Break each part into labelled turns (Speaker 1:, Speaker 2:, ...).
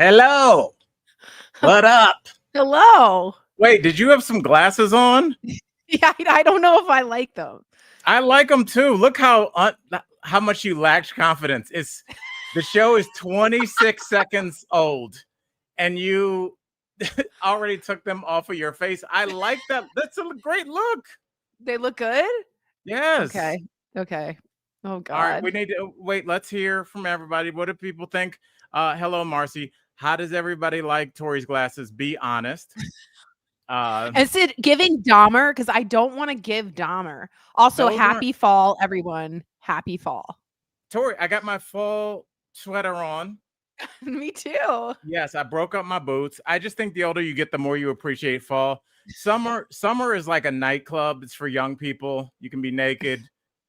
Speaker 1: Hello. What up?
Speaker 2: Hello.
Speaker 1: Wait, did you have some glasses on?
Speaker 2: Yeah, I don't know if I like them.
Speaker 1: I like them too. Look how much you lacked confidence. The show is 26 seconds old, and you already took them off of your face. I like that. That's a great look.
Speaker 2: They look good?
Speaker 1: Yes.
Speaker 2: Okay. Oh, God.
Speaker 1: All right, we need to wait. Let's hear from everybody. What do people think? Hello, Marcy. How does everybody like Tori's glasses? Be honest.
Speaker 2: Is it giving Dahmer? Because I don't want to give Dahmer. Also, happy fall, everyone. Happy fall.
Speaker 1: Tori, I got my fall sweater on.
Speaker 2: Me too.
Speaker 1: Yes, I broke up my boots. I just think the older you get, the more you appreciate fall. Summer is like a nightclub. It's for young people. You can be naked.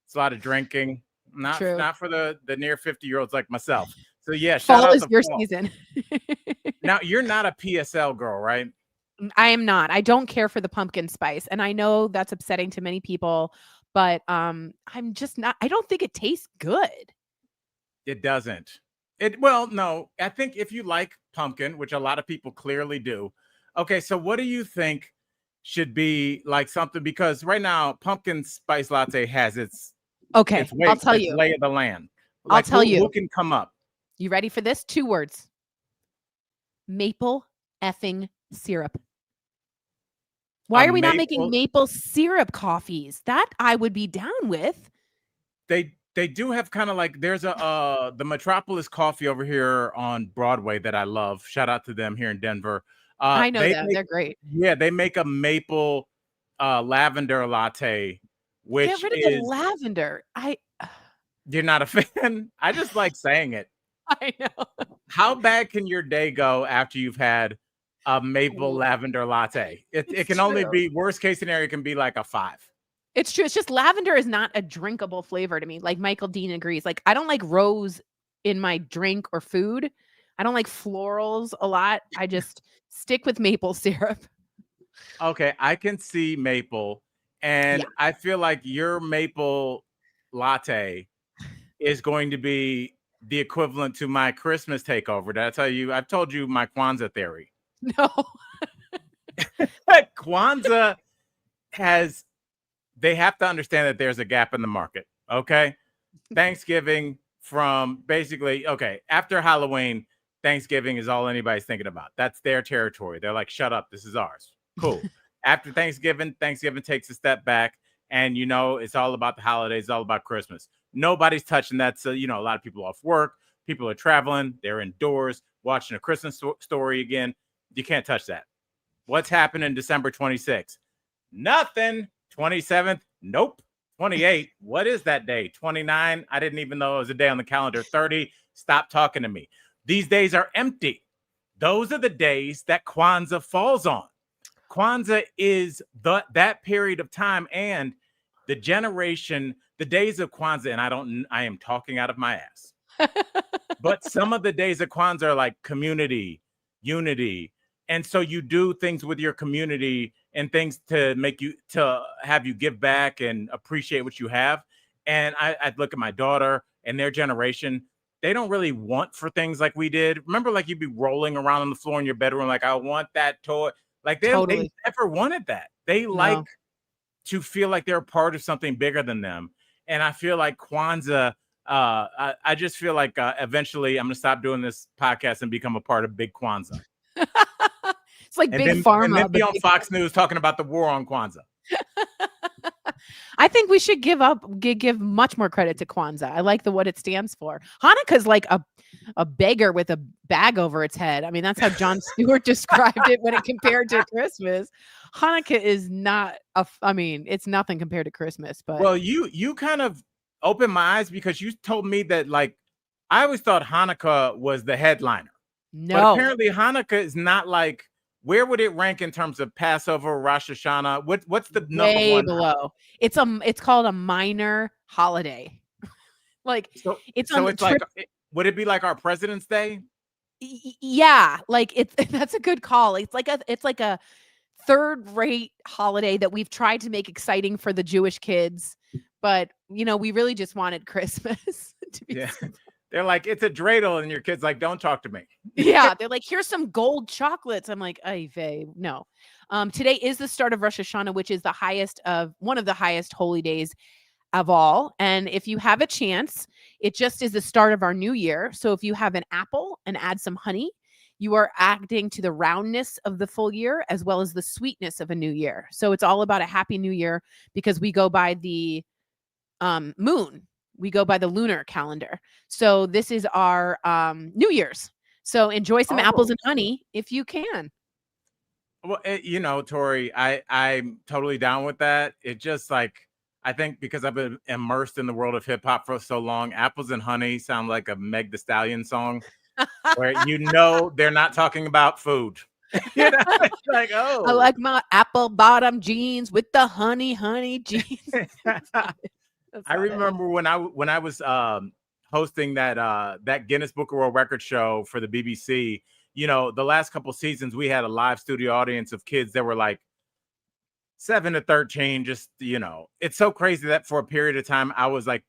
Speaker 1: It's a lot of drinking. Not for the near 50-year-olds like myself. So yeah,
Speaker 2: fall is your season.
Speaker 1: Now you're not a PSL girl, right?
Speaker 2: I am not. I don't care for the pumpkin spice, and I know that's upsetting to many people, but I'm just not. I don't think it tastes good.
Speaker 1: It doesn't. Well, no. I think if you like pumpkin, which a lot of people clearly do. Okay, so what do you think should be like something? Because right now, pumpkin spice latte has its weight,
Speaker 2: I'll tell you.
Speaker 1: Lay of the land.
Speaker 2: Like, I'll tell you.
Speaker 1: Who can come up?
Speaker 2: You ready for this? 2 words. Maple effing syrup. Why are we not making maple syrup coffees? That I would be down with.
Speaker 1: They do have kind of like, there's the Metropolis Coffee over here on Broadway that I love. Shout out to them here in Denver.
Speaker 2: I know them. They're great.
Speaker 1: Yeah, they make a maple lavender latte, which
Speaker 2: get rid of the lavender.
Speaker 1: You're not a fan? I just like saying it.
Speaker 2: I know.
Speaker 1: How bad can your day go after you've had a maple lavender latte? It can only be, worst case scenario can be like a 5.
Speaker 2: It's true. It's just lavender is not a drinkable flavor to me. Like Michael Dean agrees. Like I don't like rose in my drink or food. I don't like florals a lot. I just stick with maple syrup.
Speaker 1: Okay, I can see maple, and I feel like your maple latte is going to be the equivalent to my Christmas takeover. Did I tell you? I've told you my Kwanzaa theory.
Speaker 2: No.
Speaker 1: Kwanzaa they have to understand that there's a gap in the market. Okay. Thanksgiving from basically, after Halloween, Thanksgiving is all anybody's thinking about. That's their territory. They're like, shut up. This is ours. Cool. After Thanksgiving takes a step back, and it's all about the holidays. It's all about Christmas. Nobody's touching that. So, a lot of people off work, people are traveling, they're indoors watching a Christmas story again. You can't touch that. What's happening December 26th? Nothing. 27th? Nope. 28. What is that day? 29? I didn't even know it was a day on the calendar. 30. Stop talking to me. These days are empty. Those are the days that Kwanzaa falls on. Kwanzaa is that period of time, and the days of Kwanzaa, and I am talking out of my ass. But some of the days of Kwanzaa are like community, unity. And so you do things with your community and things to have you give back and appreciate what you have. And I look at my daughter and their generation. They don't really want for things like we did. Remember, like you'd be rolling around on the floor in your bedroom, like, I want that toy. Like they never wanted that. They like to feel like they're a part of something bigger than them. And I feel like Kwanzaa, I just feel like eventually I'm going to stop doing this podcast and become a part of Big Kwanzaa.
Speaker 2: It's like Big Pharma.
Speaker 1: And then be on Fox News talking about the war on Kwanzaa.
Speaker 2: I think we should give much more credit to Kwanzaa. I like what it stands for. Hanukkah's like a beggar with a bag over its head. I mean, that's how Jon Stewart described it when it compared to Christmas. Hanukkah is not it's nothing compared to Christmas. But
Speaker 1: well, you kind of opened my eyes, because you told me that, like, I always thought Hanukkah was the headliner.
Speaker 2: No,
Speaker 1: but apparently Hanukkah is not. Like, where would it rank in terms of Passover, Rosh Hashanah? What's the number one?
Speaker 2: Below. It's called a minor holiday. Like,
Speaker 1: would it be like our President's Day?
Speaker 2: Yeah, like that's a good call. It's like a third-rate holiday that we've tried to make exciting for the Jewish kids, but we really just wanted Christmas.
Speaker 1: They're like, it's a dreidel, and your kid's like, don't talk to me.
Speaker 2: Yeah, they're like, here's some gold chocolates. I'm like, ay vey, no. Today is the start of Rosh Hashanah, which is one of the highest holy days of all. And if you have a chance, it just is the start of our new year. So if you have an apple and add some honey, you are adding to the roundness of the full year as well as the sweetness of a new year. So it's all about a happy new year because we go by the moon. We go by the lunar calendar. So this is our New Year's. So enjoy some apples and honey if you can.
Speaker 1: Well, Tori, I'm totally down with that. It just like, I think because I've been immersed in the world of hip hop for so long, apples and honey sound like a Meg Thee Stallion song where they're not talking about food. It's like, oh,
Speaker 2: I like my apple bottom jeans with the honey jeans.
Speaker 1: I remember when I was hosting that Guinness Book of World Record show for the BBC. The last couple seasons we had a live studio audience of kids that were like 7 to 13. Just it's so crazy that for a period of time I was like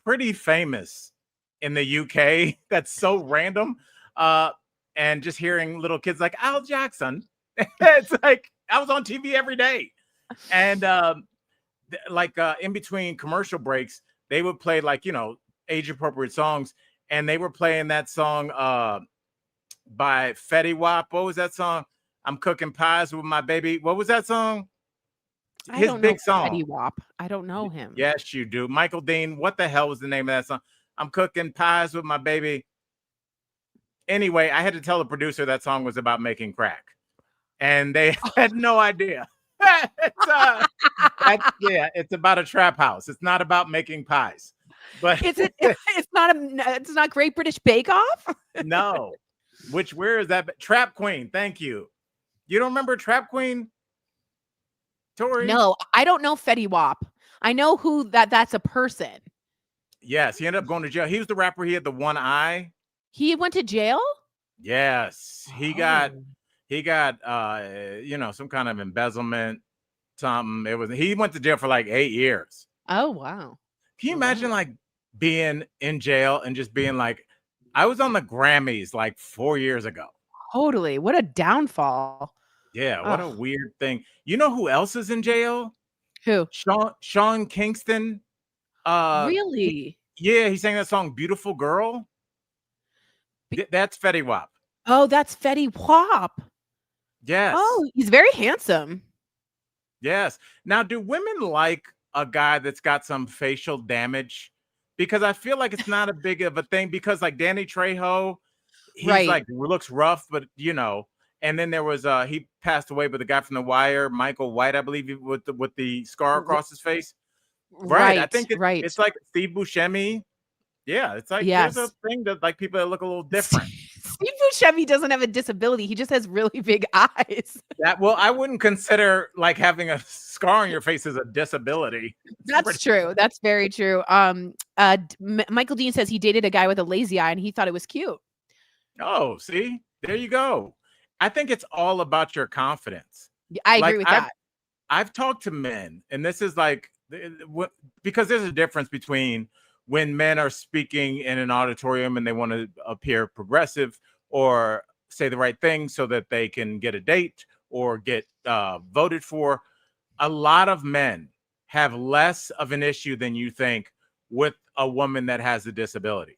Speaker 1: pretty famous in the UK. That's so random. And just hearing little kids like Al Jackson, it's like I was on TV every day. And in between commercial breaks, they would play age appropriate songs, and they were playing that song by Fetty Wap. What was that song? I'm cooking pies with my baby. What was that song? His big song.
Speaker 2: Fetty Wap. I don't know him.
Speaker 1: Yes, you do. Michael Dean. What the hell was the name of that song? I'm cooking pies with my baby. Anyway, I had to tell the producer that song was about making crack, and they had no idea. It's about a trap house. It's not about making pies. But
Speaker 2: it's not Great British Bake Off?
Speaker 1: No. Where is that? Trap Queen. Thank you. You don't remember Trap Queen, Tori?
Speaker 2: No, I don't know Fetty Wap. I know who that's a person.
Speaker 1: Yes, he ended up going to jail. He was the rapper. He had the one eye.
Speaker 2: He went to jail?
Speaker 1: Yes. He got some kind of embezzlement, something. He went to jail for like 8 years.
Speaker 2: Oh, wow.
Speaker 1: Can you imagine like being in jail and just being like, I was on the Grammys like 4 years ago.
Speaker 2: Totally. What a downfall.
Speaker 1: Yeah, what a weird thing. You know who else is in jail?
Speaker 2: Who?
Speaker 1: Sean Kingston.
Speaker 2: Really?
Speaker 1: He sang that song Beautiful Girl. That's Fetty Wap.
Speaker 2: Oh, that's Fetty Wap.
Speaker 1: Yes.
Speaker 2: Oh, he's very handsome.
Speaker 1: Yes. Now, do women like a guy that's got some facial damage? Because I feel like it's not a big of a thing, because like Danny Trejo, he's like looks rough, but and then there was he passed away, but the guy from The Wire, Michael White, I believe, with the scar across his face. Right. I think it's like Steve Buscemi. Yeah, it's like there's a thing that like people that look a little different.
Speaker 2: Steve Buscemi doesn't have a disability. He just has really big eyes.
Speaker 1: I wouldn't consider like having a scar on your face as a disability.
Speaker 2: That's true. That's very true. Michael Dean says he dated a guy with a lazy eye and he thought it was cute.
Speaker 1: Oh, see, there you go. I think it's all about your confidence.
Speaker 2: I agree with that.
Speaker 1: I've talked to men, and this is like because there's a difference between when men are speaking in an auditorium and they want to appear progressive or say the right thing so that they can get a date or get voted for. A lot of men have less of an issue than you think with a woman that has a disability.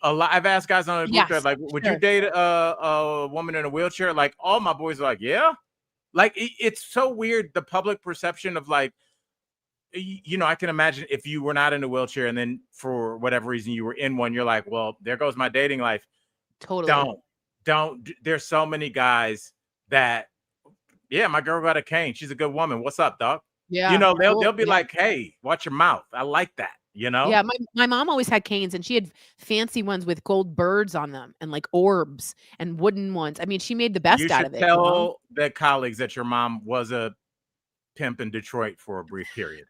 Speaker 1: I've asked guys on a group that like, would you date a woman in a wheelchair? Like all my boys are like, yeah. Like it's so weird, the public perception of like, I can imagine if you were not in a wheelchair and then for whatever reason you were in one, you're like, well, there goes my dating life.
Speaker 2: Totally.
Speaker 1: Don't. There's so many guys that, my girl got a cane. She's a good woman. What's up, dog?
Speaker 2: Yeah.
Speaker 1: They'll be like, hey, watch your mouth. I like that.
Speaker 2: Yeah, my mom always had canes, and she had fancy ones with gold birds on them and like orbs and wooden ones. I mean, she made the best out of it.
Speaker 1: Tell the colleagues that your mom was a pimp in Detroit for a brief period.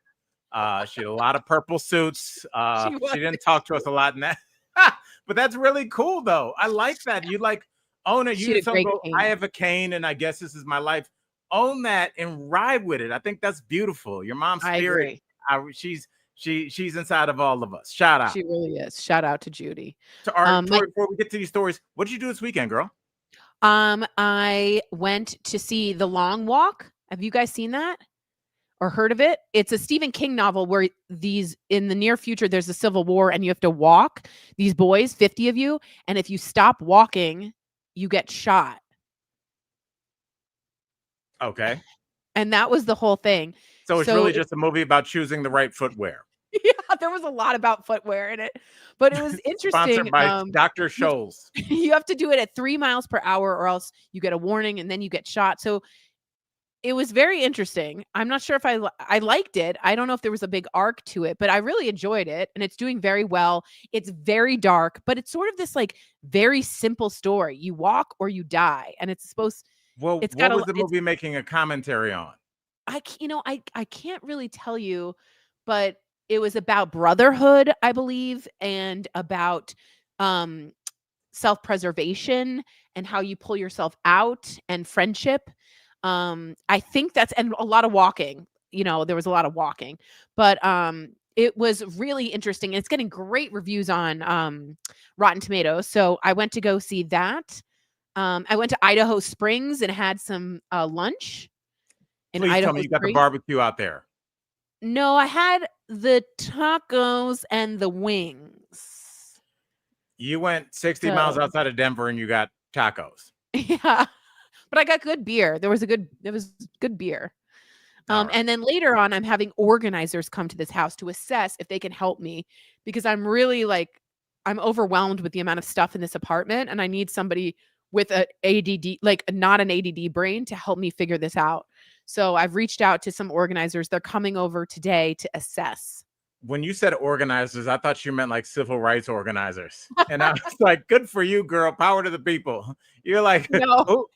Speaker 1: She had a lot of purple suits. She didn't talk to us a lot in that, but that's really cool though. I like that. You like own it. You I have a cane, and I guess this is my life. Own that and ride with it. I think that's beautiful. Your mom's spirit. She's inside of all of us. Shout out.
Speaker 2: She really is. Shout out to Judy.
Speaker 1: So, all right,
Speaker 2: My
Speaker 1: Tori, before we get to these stories, what did you do this weekend, girl?
Speaker 2: I went to see The Long Walk. Have you guys seen that or heard of it? It's a Stephen King novel where in the near future, there's a civil war and you have to walk, these boys, 50 of you. And if you stop walking, you get shot.
Speaker 1: Okay.
Speaker 2: And that was the whole thing.
Speaker 1: So it's really just a movie about choosing the right footwear.
Speaker 2: Yeah, there was a lot about footwear in it, but it was interesting.
Speaker 1: Sponsored by Dr. Scholl's.
Speaker 2: You have to do it at 3 miles per hour or else you get a warning and then you get shot. So it was very interesting. I'm not sure if I liked it. I don't know if there was a big arc to it, but I really enjoyed it and it's doing very well. It's very dark, but it's sort of this like very simple story. You walk or you die. And it's supposed
Speaker 1: Well,
Speaker 2: it's
Speaker 1: what was the movie making a commentary on?
Speaker 2: I can't really tell you, but it was about brotherhood, I believe, and about self-preservation and how you pull yourself out and friendship. I think and a lot of walking. There was a lot of walking, but it was really interesting. It's getting great reviews on Rotten Tomatoes. So I went to go see that. I went to Idaho Springs and had some lunch.
Speaker 1: Please tell me you got the barbecue out there.
Speaker 2: No, I had the tacos and the wings.
Speaker 1: You went 60 miles outside of Denver and you got tacos.
Speaker 2: Yeah, but I got good beer. There was good beer. Right. And then later on, I'm having organizers come to this house to assess if they can help me because I'm really I'm overwhelmed with the amount of stuff in this apartment and I need somebody with an ADD, not an ADD brain to help me figure this out. So I've reached out to some organizers. They're coming over today to assess.
Speaker 1: When you said organizers, I thought you meant like civil rights organizers. And I was like, good for you, girl. Power to the people. You're like,
Speaker 2: no.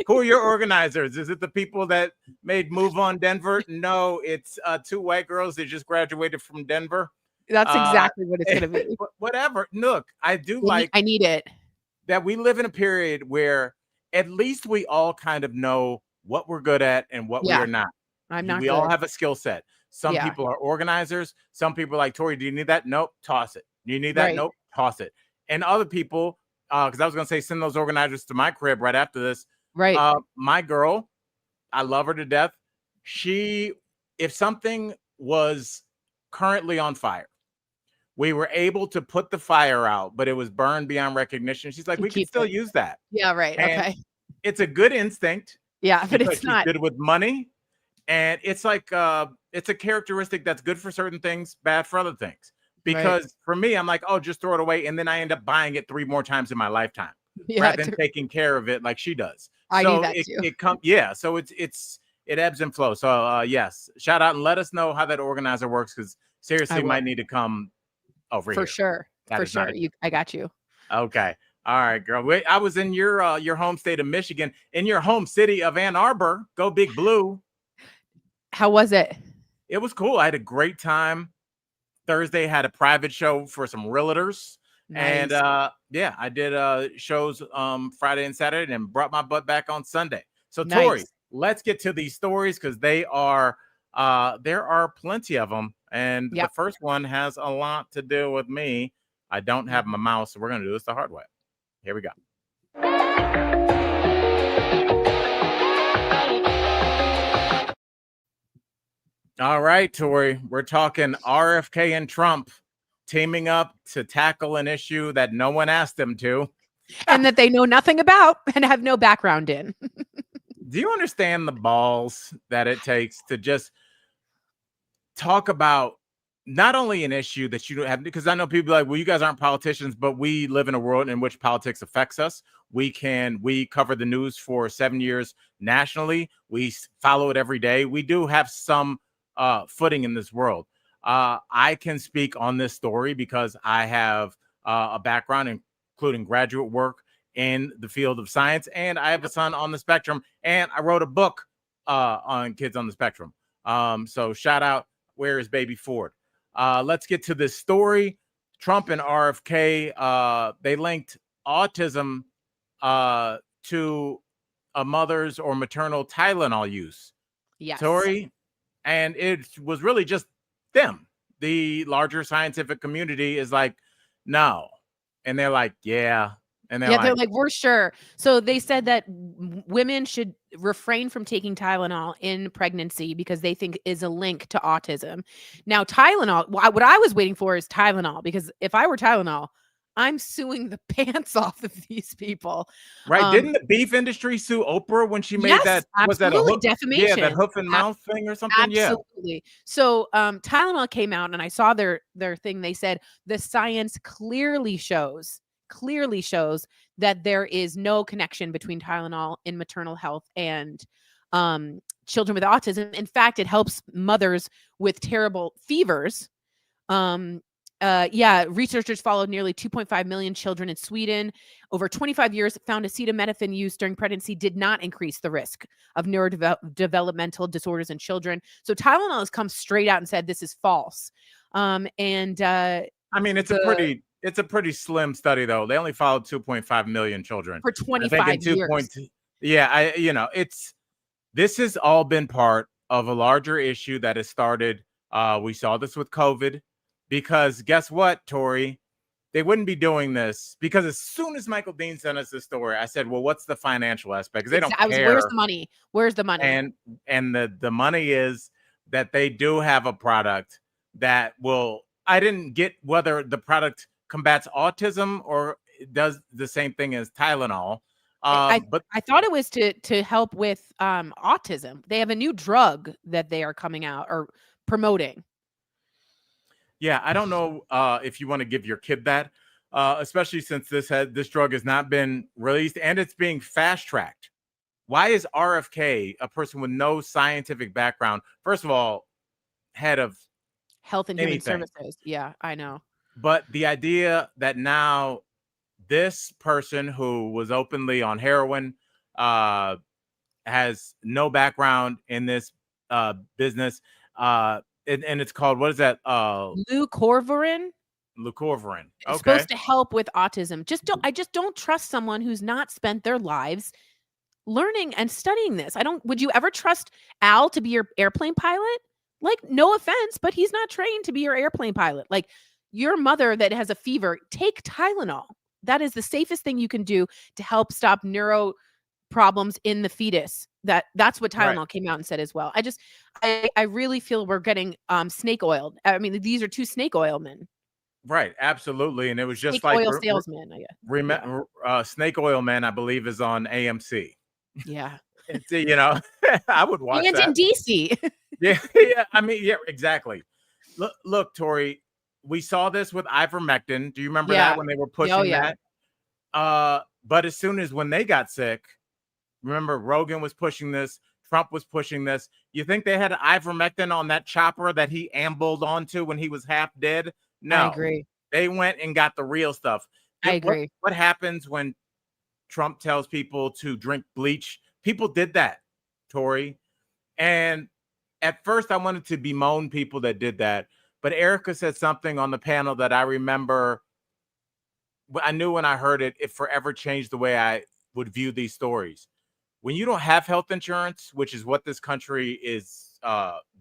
Speaker 1: who are your organizers? Is it the people that made Move On Denver? No, it's 2 white girls that just graduated from Denver.
Speaker 2: That's exactly what it's going to be.
Speaker 1: Whatever. Look, I
Speaker 2: need it.
Speaker 1: That we live in a period where at least we all kind of know what we're good at and what we are not. We all have a skill set. Some people are organizers. Some people are like, Tori, do you need that? Nope, toss it. Do you need that? Right. Nope, toss it. And other people, because I was going to say, send those organizers to my crib right after this.
Speaker 2: Right.
Speaker 1: My girl, I love her to death. If something was currently on fire, we were able to put the fire out, but it was burned beyond recognition. She's like, we can still use that.
Speaker 2: Yeah, right. And okay.
Speaker 1: It's a good instinct.
Speaker 2: Yeah, but it's not
Speaker 1: good with money. And it's like it's a characteristic that's good for certain things, bad for other things. Because for me, I'm like, oh, just throw it away. And then I end up buying it 3 more times in my lifetime rather than taking care of it like she does.
Speaker 2: I do that too.
Speaker 1: So it ebbs and flows. So yes, shout out and let us know how that organizer works because seriously might need to come over here.
Speaker 2: For sure. I got you.
Speaker 1: Okay. All right, girl. I was in your home state of Michigan, in your home city of Ann Arbor. Go Big Blue.
Speaker 2: How was it?
Speaker 1: It was cool. I had a great time. Thursday had a private show for some realtors. Nice. And I did shows Friday and Saturday and brought my butt back on Sunday. So nice. Tori, let's get to these stories because there are plenty of them. And the first one has a lot to do with me. I don't have my mouse, so we're going to do this the hard way. Here we go. All right, Tori, we're talking RFK and Trump teaming up to tackle an issue that no one asked them to.
Speaker 2: And that they know nothing about and have no background in.
Speaker 1: Do you understand the balls that it takes to just talk about not only an issue that you don't have, because I know people are like, well, you guys aren't politicians, but we live in a world in which politics affects us. We cover the news for 7 years nationally. We follow it every day. We do have some footing in this world. I can speak on this story because I have a background, including graduate work in the field of science, and I have a son on the spectrum, and I wrote a book on kids on the spectrum. So shout out, where is baby Ford? Let's get to this story. Trump and RFK, they linked autism to a mother's or maternal Tylenol use.
Speaker 2: Yes.
Speaker 1: Tori, and it was really just them. the larger scientific community is like, no. And they're like, yeah. And they're
Speaker 2: Yeah, they're
Speaker 1: like,
Speaker 2: like, we're sure. So they said that women should refrain from taking Tylenol in pregnancy because they think is a link to autism. Now, Tylenol, what I was waiting for is Tylenol, because if I were Tylenol, I'm suing the pants off of these people.
Speaker 1: right. Didn't the beef industry sue Oprah when she made
Speaker 2: Yes,
Speaker 1: that? Was that a
Speaker 2: absolutely,
Speaker 1: hook? Yeah, that
Speaker 2: defamation.
Speaker 1: hoof and mouth thing or something. Yeah.
Speaker 2: Absolutely. So, Tylenol came out, and I saw their thing. They said the science clearly shows that there is no connection between Tylenol in maternal health and children with autism. In fact, it helps mothers with terrible fevers. Researchers followed nearly 2.5 million children in Sweden over 25 years, found acetaminophen use during pregnancy did not increase the risk of neurodevelopmental disorders in children. So Tylenol has come straight out and said this is false.
Speaker 1: I mean, it's a pretty slim study though. They only followed 2.5 million children
Speaker 2: for 25 years.
Speaker 1: This has all been part of a larger issue that has started. We saw this with COVID, because guess what, Tori? They wouldn't be doing this, because as soon as Michael Dean sent us this story, I said, well, what's the financial aspect? Because they don't care.
Speaker 2: Where's the money? Where's the money?
Speaker 1: And the money is that they do have a product that will, I didn't get whether the product combats autism or does the same thing as Tylenol. But
Speaker 2: I thought it was to help with autism. They have a new drug that they are coming out or promoting.
Speaker 1: Yeah, I don't know if you want to give your kid that, especially since this drug has not been released and it's being fast tracked. Why is RFK, a person with no scientific background, first of all, head of
Speaker 2: Health and Human Services? Yeah, I know.
Speaker 1: But the idea that now this person who was openly on heroin has no background in this business, and it's called, what is that?
Speaker 2: Leucorvorin.
Speaker 1: Okay.
Speaker 2: It's supposed to help with autism. I just don't trust someone who's not spent their lives learning and studying this. Would you ever trust Al to be your airplane pilot? Like, no offense, but he's not trained to be your airplane pilot. Like, your mother that has a fever, take Tylenol. That is the safest thing you can do to help stop neuro problems in the fetus. That's what Tylenol came out and said as well. I really feel we're getting snake oiled. I mean, these are two snake oil men.
Speaker 1: Right, absolutely. And it was just
Speaker 2: snake oil salesman, I guess.
Speaker 1: Remember, Snake Oil Man, I believe, is on AMC.
Speaker 2: Yeah.
Speaker 1: I would watch
Speaker 2: and
Speaker 1: that.
Speaker 2: In DC.
Speaker 1: yeah. I mean, yeah, exactly. Look, Tori, we saw this with ivermectin. Do you remember that when they were pushing that? But as soon as when they got sick, remember Rogan was pushing this, Trump was pushing this. You think they had ivermectin on that chopper that he ambled onto when he was half dead? No,
Speaker 2: I agree.
Speaker 1: They went and got the real stuff.
Speaker 2: I agree.
Speaker 1: What happens when Trump tells people to drink bleach? People did that, Tori. And at first I wanted to bemoan people that did that. But Erica said something on the panel that I remember. I knew when I heard it, it forever changed the way I would view these stories. When you don't have health insurance, which is what this country is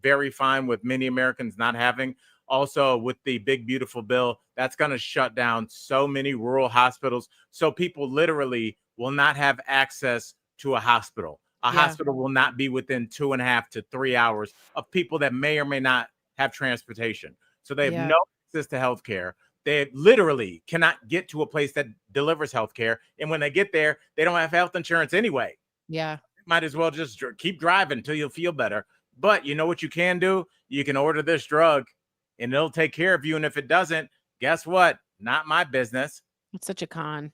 Speaker 1: very fine with many Americans not having, also with the big, beautiful bill, that's going to shut down so many rural hospitals. So people literally will not have access to a hospital. A hospital will not be within 2.5 to 3 hours of people that may or may not have transportation. So they have no access to health care. They literally cannot get to a place that delivers health care. And when they get there, they don't have health insurance anyway.
Speaker 2: Yeah.
Speaker 1: Might as well just keep driving until you'll feel better. But you know what you can do? You can order this drug and it'll take care of you. And if it doesn't, guess what? Not my business.
Speaker 2: It's such a con.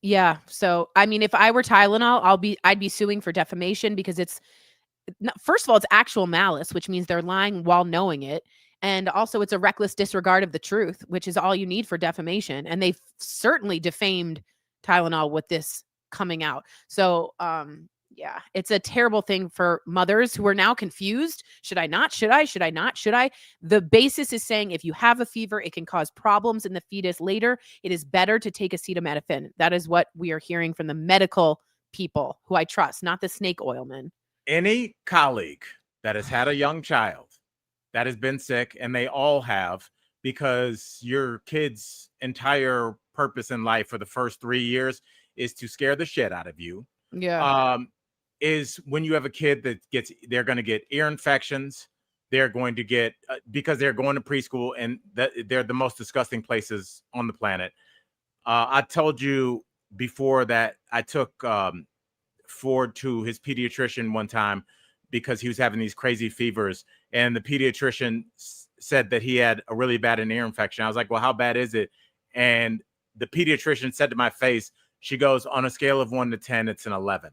Speaker 2: Yeah. So, I mean, if I were Tylenol, I'd be suing for defamation because first of all, it's actual malice, which means they're lying while knowing it. And also it's a reckless disregard of the truth, which is all you need for defamation. And they've certainly defamed Tylenol with this coming out. So, yeah, it's a terrible thing for mothers who are now confused. Should I not? Should I? Should I not? Should I? The basis is saying if you have a fever, it can cause problems in the fetus later. It is better to take acetaminophen. That is what we are hearing from the medical people who I trust, not the snake oil men.
Speaker 1: Any colleague that has had a young child that has been sick, and they all have, because your kid's entire purpose in life for the first 3 years is to scare the shit out of you.
Speaker 2: Yeah.
Speaker 1: Is when you have a kid that they're going to get ear infections. They're going to get, because they're going to preschool, and they're the most disgusting places on the planet. I told you before that I took Ford to his pediatrician one time because he was having these crazy fevers, and the pediatrician said that he had a really bad ear infection. I was like, well, how bad is it? And the pediatrician said to my face, she goes, on a scale of 1 to 10, it's an 11.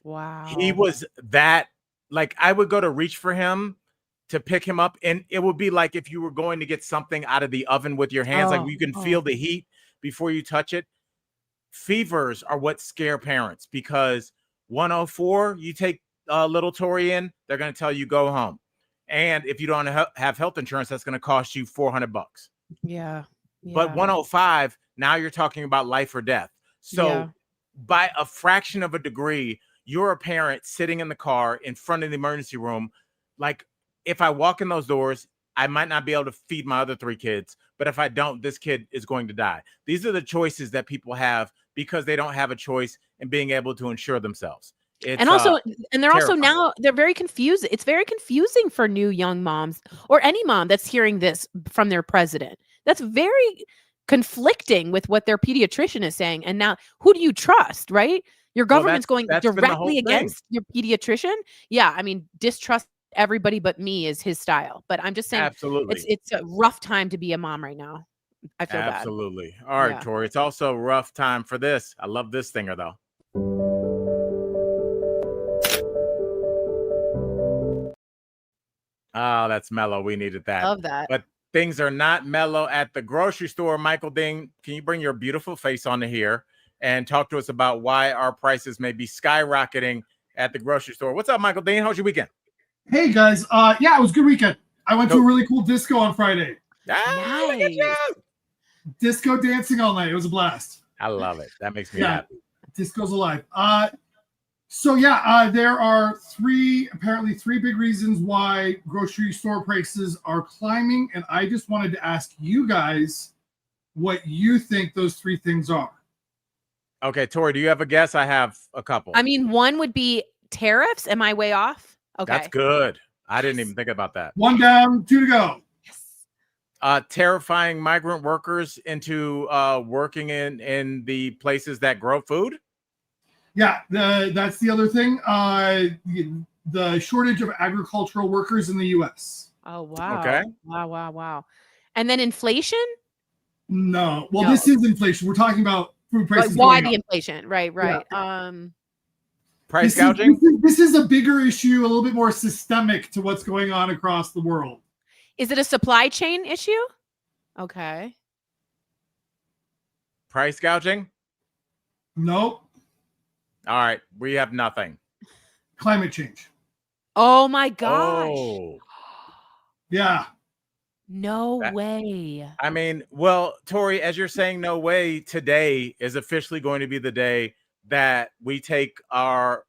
Speaker 2: Wow.
Speaker 1: He was that, like, I would go to reach for him to pick him up, and it would be like if you were going to get something out of the oven with your hands, like you can feel the heat before you touch it. Fevers are what scare parents, because 104, you take little Tori in, they're going to tell you go home. And if you don't have health insurance, that's going to cost you $400.
Speaker 2: Yeah.
Speaker 1: But 105, now you're talking about life or death. So by a fraction of a degree, you're a parent sitting in the car in front of the emergency room. Like, if I walk in those doors, I might not be able to feed my other 3 kids, but if I don't, this kid is going to die. These are the choices that people have because they don't have a choice in being able to insure themselves.
Speaker 2: And they're also now, they're very confused. It's very confusing for new young moms, or any mom that's hearing this from their president. That's very conflicting with what their pediatrician is saying. And now, who do you trust, right? Your government's going directly against your pediatrician. Yeah, I mean, distrust everybody but me is his style. But I'm just saying,
Speaker 1: absolutely,
Speaker 2: it's a rough time to be a mom right now. I feel bad.
Speaker 1: Absolutely. All right, Tori. It's also a rough time for this. I love this thinger, though. Oh, that's mellow. We needed that.
Speaker 2: Love that.
Speaker 1: But things are not mellow at the grocery store. Michael Ding, can you bring your beautiful face onto here and talk to us about why our prices may be skyrocketing at the grocery store? What's up, Michael Ding? How's your weekend?
Speaker 3: Hey, guys. Yeah, it was a good weekend. I went to a really cool disco on Friday.
Speaker 2: Nice.
Speaker 3: Disco dancing all night. It was a blast.
Speaker 1: I love it. That makes me happy.
Speaker 3: Disco's alive. There are apparently three big reasons why grocery store prices are climbing, and I just wanted to ask you guys what you think those 3 things are.
Speaker 1: Okay, Tori, do you have a guess? I have a couple.
Speaker 2: I mean, one would be tariffs. Am I way off? Okay.
Speaker 1: That's good. I didn't even think about that.
Speaker 3: 1 down, 2 to go.
Speaker 2: Yes.
Speaker 1: Terrifying migrant workers into working in the places that grow food.
Speaker 3: Yeah, that's the other thing. The shortage of agricultural workers in the U.S.
Speaker 2: Oh, wow.
Speaker 1: Okay.
Speaker 2: Wow. And then inflation?
Speaker 3: No. Well, this is inflation. We're talking about food prices.
Speaker 2: Why the inflation? Right.
Speaker 3: Yeah.
Speaker 1: Price gouging?
Speaker 3: This is a bigger issue, a little bit more systemic to what's going on across the world.
Speaker 2: Is it a supply chain issue? Okay.
Speaker 1: Price gouging?
Speaker 3: Nope.
Speaker 1: All right. We have nothing.
Speaker 3: Climate change.
Speaker 2: Oh my gosh.
Speaker 1: Oh.
Speaker 3: Yeah.
Speaker 2: No way.
Speaker 1: I mean, well, Tori, as you're saying no way, today is officially going to be the day that we take our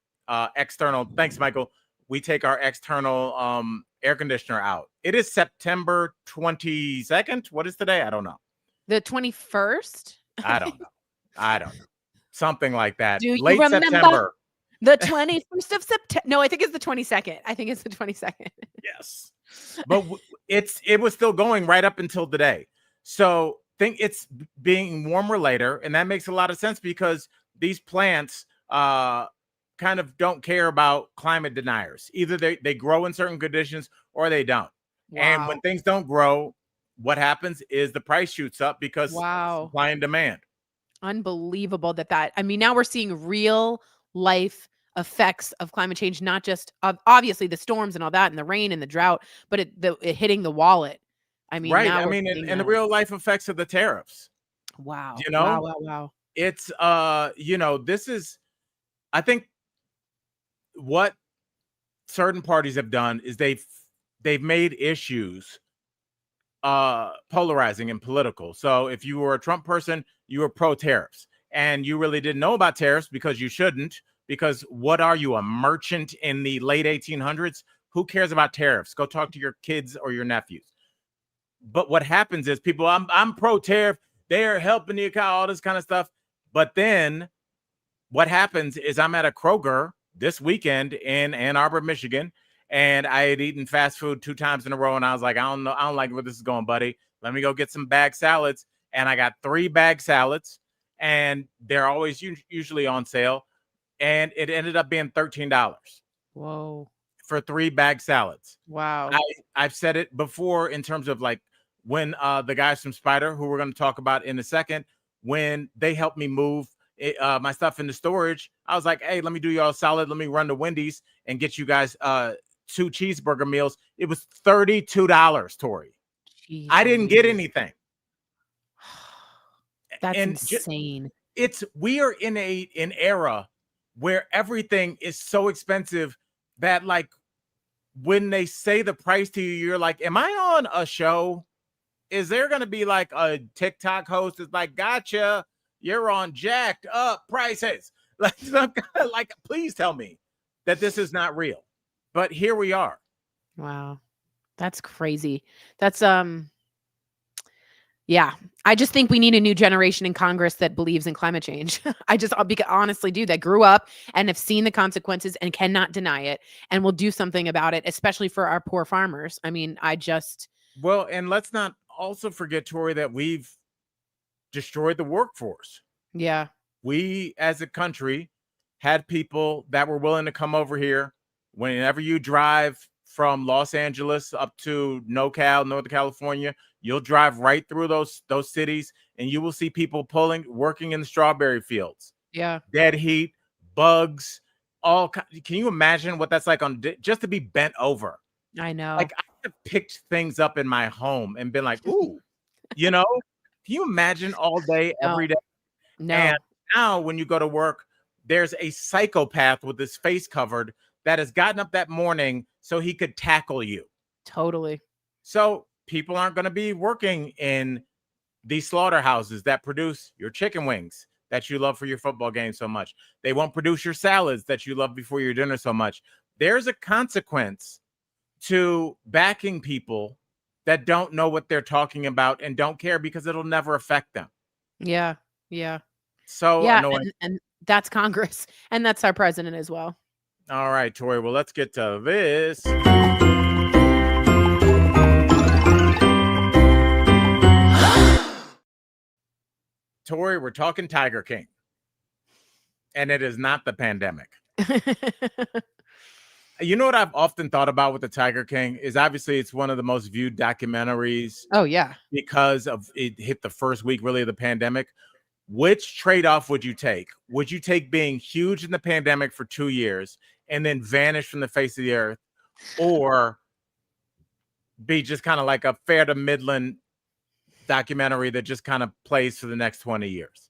Speaker 1: external, thanks, Michael. We take our external air conditioner out. It is September 22nd. What is today? I don't know.
Speaker 2: The 21st?
Speaker 1: I don't know. Something like that.
Speaker 2: Do you
Speaker 1: Late
Speaker 2: remember
Speaker 1: September.
Speaker 2: The 21st of September. No, I think it's the 22nd.
Speaker 1: Yes. But it was still going right up until today. So think it's being warmer later. And that makes a lot of sense because these plants kind of don't care about climate deniers. Either they grow in certain conditions or they don't. Wow. And when things don't grow, what happens is the price shoots up because supply and demand.
Speaker 2: Unbelievable that I mean, now we're seeing real life effects of climate change, not just obviously the storms and all that and the rain and the drought, but it hitting the wallet. I mean,
Speaker 1: right. I mean, and the real life effects of the tariffs.
Speaker 2: Wow.
Speaker 1: You know,
Speaker 2: wow.
Speaker 1: It's, this is, I think what certain parties have done is they've made issues polarizing and political. So if you were a Trump person, you were pro tariffs and you really didn't know about tariffs because you shouldn't, because what are you, a merchant in the late 1800s Who cares about tariffs? Go talk to your kids or your nephews. But what happens is people, I'm pro tariff. They are helping the economy, all this kind of stuff. But then what happens is I'm at a Kroger this weekend in Ann Arbor, Michigan, and I had eaten fast food 2 times in a row. And I was like, I don't know. I don't like where this is going, buddy. Let me go get some bag salads. And I got 3 bag salads, and they're always usually on sale. And it ended up being $13.
Speaker 2: Whoa.
Speaker 1: For 3 bag salads.
Speaker 2: Wow.
Speaker 1: I've said it before in terms of like when the guys from Spider, who we're going to talk about in a second, when they helped me move my stuff into storage, I was like, hey, let me do y'all solid. Let me run to Wendy's and get you guys 2 cheeseburger meals. It was $32, Tori.
Speaker 2: Jeez,
Speaker 1: I didn't get anything.
Speaker 2: That's
Speaker 1: and
Speaker 2: insane.
Speaker 1: We are in an era where everything is so expensive that like when they say the price to you, you're like, am I on a show? Is there going to be like a TikTok host that's like, gotcha, you're on jacked up prices? Like, please tell me that this is not real. But here we are.
Speaker 2: Wow. That's crazy. That's yeah. I just think we need a new generation in Congress that believes in climate change. I'll honestly do that. Grew up and have seen the consequences and cannot deny it, and will do something about it, especially for our poor farmers. I mean,
Speaker 1: well, and let's not also forget, Tori, that we've destroyed the workforce.
Speaker 2: Yeah.
Speaker 1: We as a country had people that were willing to come over here. Whenever you drive from Los Angeles up to NoCal, Northern California, you'll drive right through those cities, and you will see people working in the strawberry fields.
Speaker 2: Yeah.
Speaker 1: Dead heat, bugs, can you imagine what that's like just to be bent over?
Speaker 2: I know.
Speaker 1: Like, I have picked things up in my home and been like, ooh, can you imagine all day, every day?
Speaker 2: No.
Speaker 1: And now when you go to work, there's a psychopath with his face covered that has gotten up that morning so he could tackle you.
Speaker 2: Totally.
Speaker 1: So people aren't going to be working in these slaughterhouses that produce your chicken wings that you love for your football game so much. They won't produce your salads that you love before your dinner so much. There's a consequence to backing people that don't know what they're talking about and don't care, because it'll never affect them.
Speaker 2: Yeah. Yeah.
Speaker 1: So
Speaker 2: yeah,
Speaker 1: annoying.
Speaker 2: And that's Congress, and that's our president as well.
Speaker 1: All right, Tori. Well, let's get to this. Tori, we're talking Tiger King. And it is not the pandemic. You know what I've often thought about with the Tiger King is obviously it's one of the most viewed documentaries.
Speaker 2: Oh, yeah.
Speaker 1: Because of it hit the first week really of the pandemic. Which trade-off would you take? Would you take being huge in the pandemic for 2 years and then vanish from the face of the earth, or be just kind of like a fair to Midland documentary that just kind of plays for the next 20 years?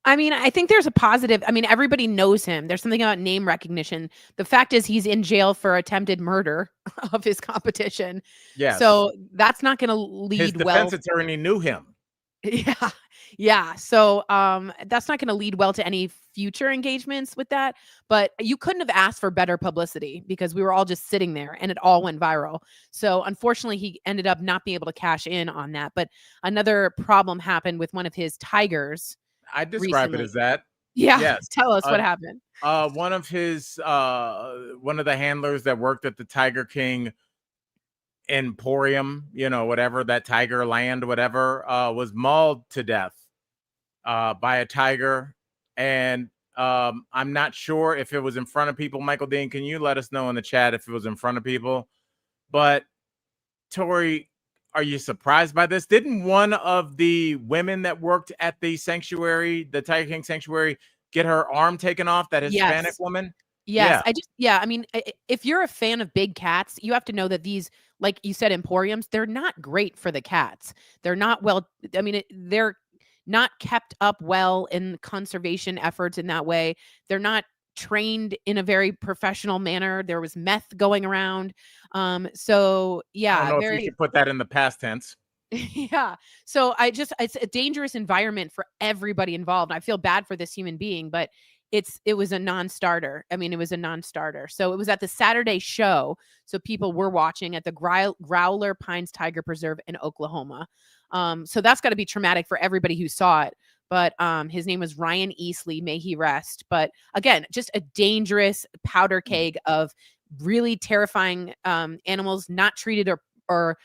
Speaker 2: I mean, I think there's a positive. I mean, everybody knows him. There's something about name recognition. The fact is he's in jail for attempted murder of his competition.
Speaker 1: Yeah.
Speaker 2: So that's not going to lead
Speaker 1: his defense attorney knew him.
Speaker 2: Yeah. Yeah. So that's not going to lead well to any future engagements with that. But you couldn't have asked for better publicity, because we were all just sitting there and it all went viral. So unfortunately, he ended up not being able to cash in on that. But another problem happened with one of his tigers.
Speaker 1: I describe it as that.
Speaker 2: Yeah.
Speaker 1: Yes.
Speaker 2: Tell us what happened.
Speaker 1: One of the handlers that worked at the Tiger King Emporium, whatever, that Tiger Land, whatever, was mauled to death by a tiger. And I'm not sure if it was in front of people. Michael Dean, can you let us know in the chat if it was in front of people? But Tori, are you surprised by this? Didn't one of the women that worked at the sanctuary, the Tiger King sanctuary, get her arm taken off? That Hispanic woman?
Speaker 2: Yes. I mean, if you're a fan of big cats, you have to know that these, like you said, emporiums, they're not great for the cats. They're not they're not kept up well in conservation efforts in that way. They're not trained in a very professional manner. There was meth going around. So yeah,
Speaker 1: I don't know if you should put that in the past tense.
Speaker 2: Yeah. So it's a dangerous environment for everybody involved. I feel bad for this human being, but it was a non-starter. I mean, it was a non-starter. So it was at the Saturday show. So people were watching at the Growler Pines Tiger Preserve in Oklahoma. So that's got to be traumatic for everybody who saw it. But his name was Ryan Easley, may he rest. But again, just a dangerous powder keg of really terrifying animals not treated or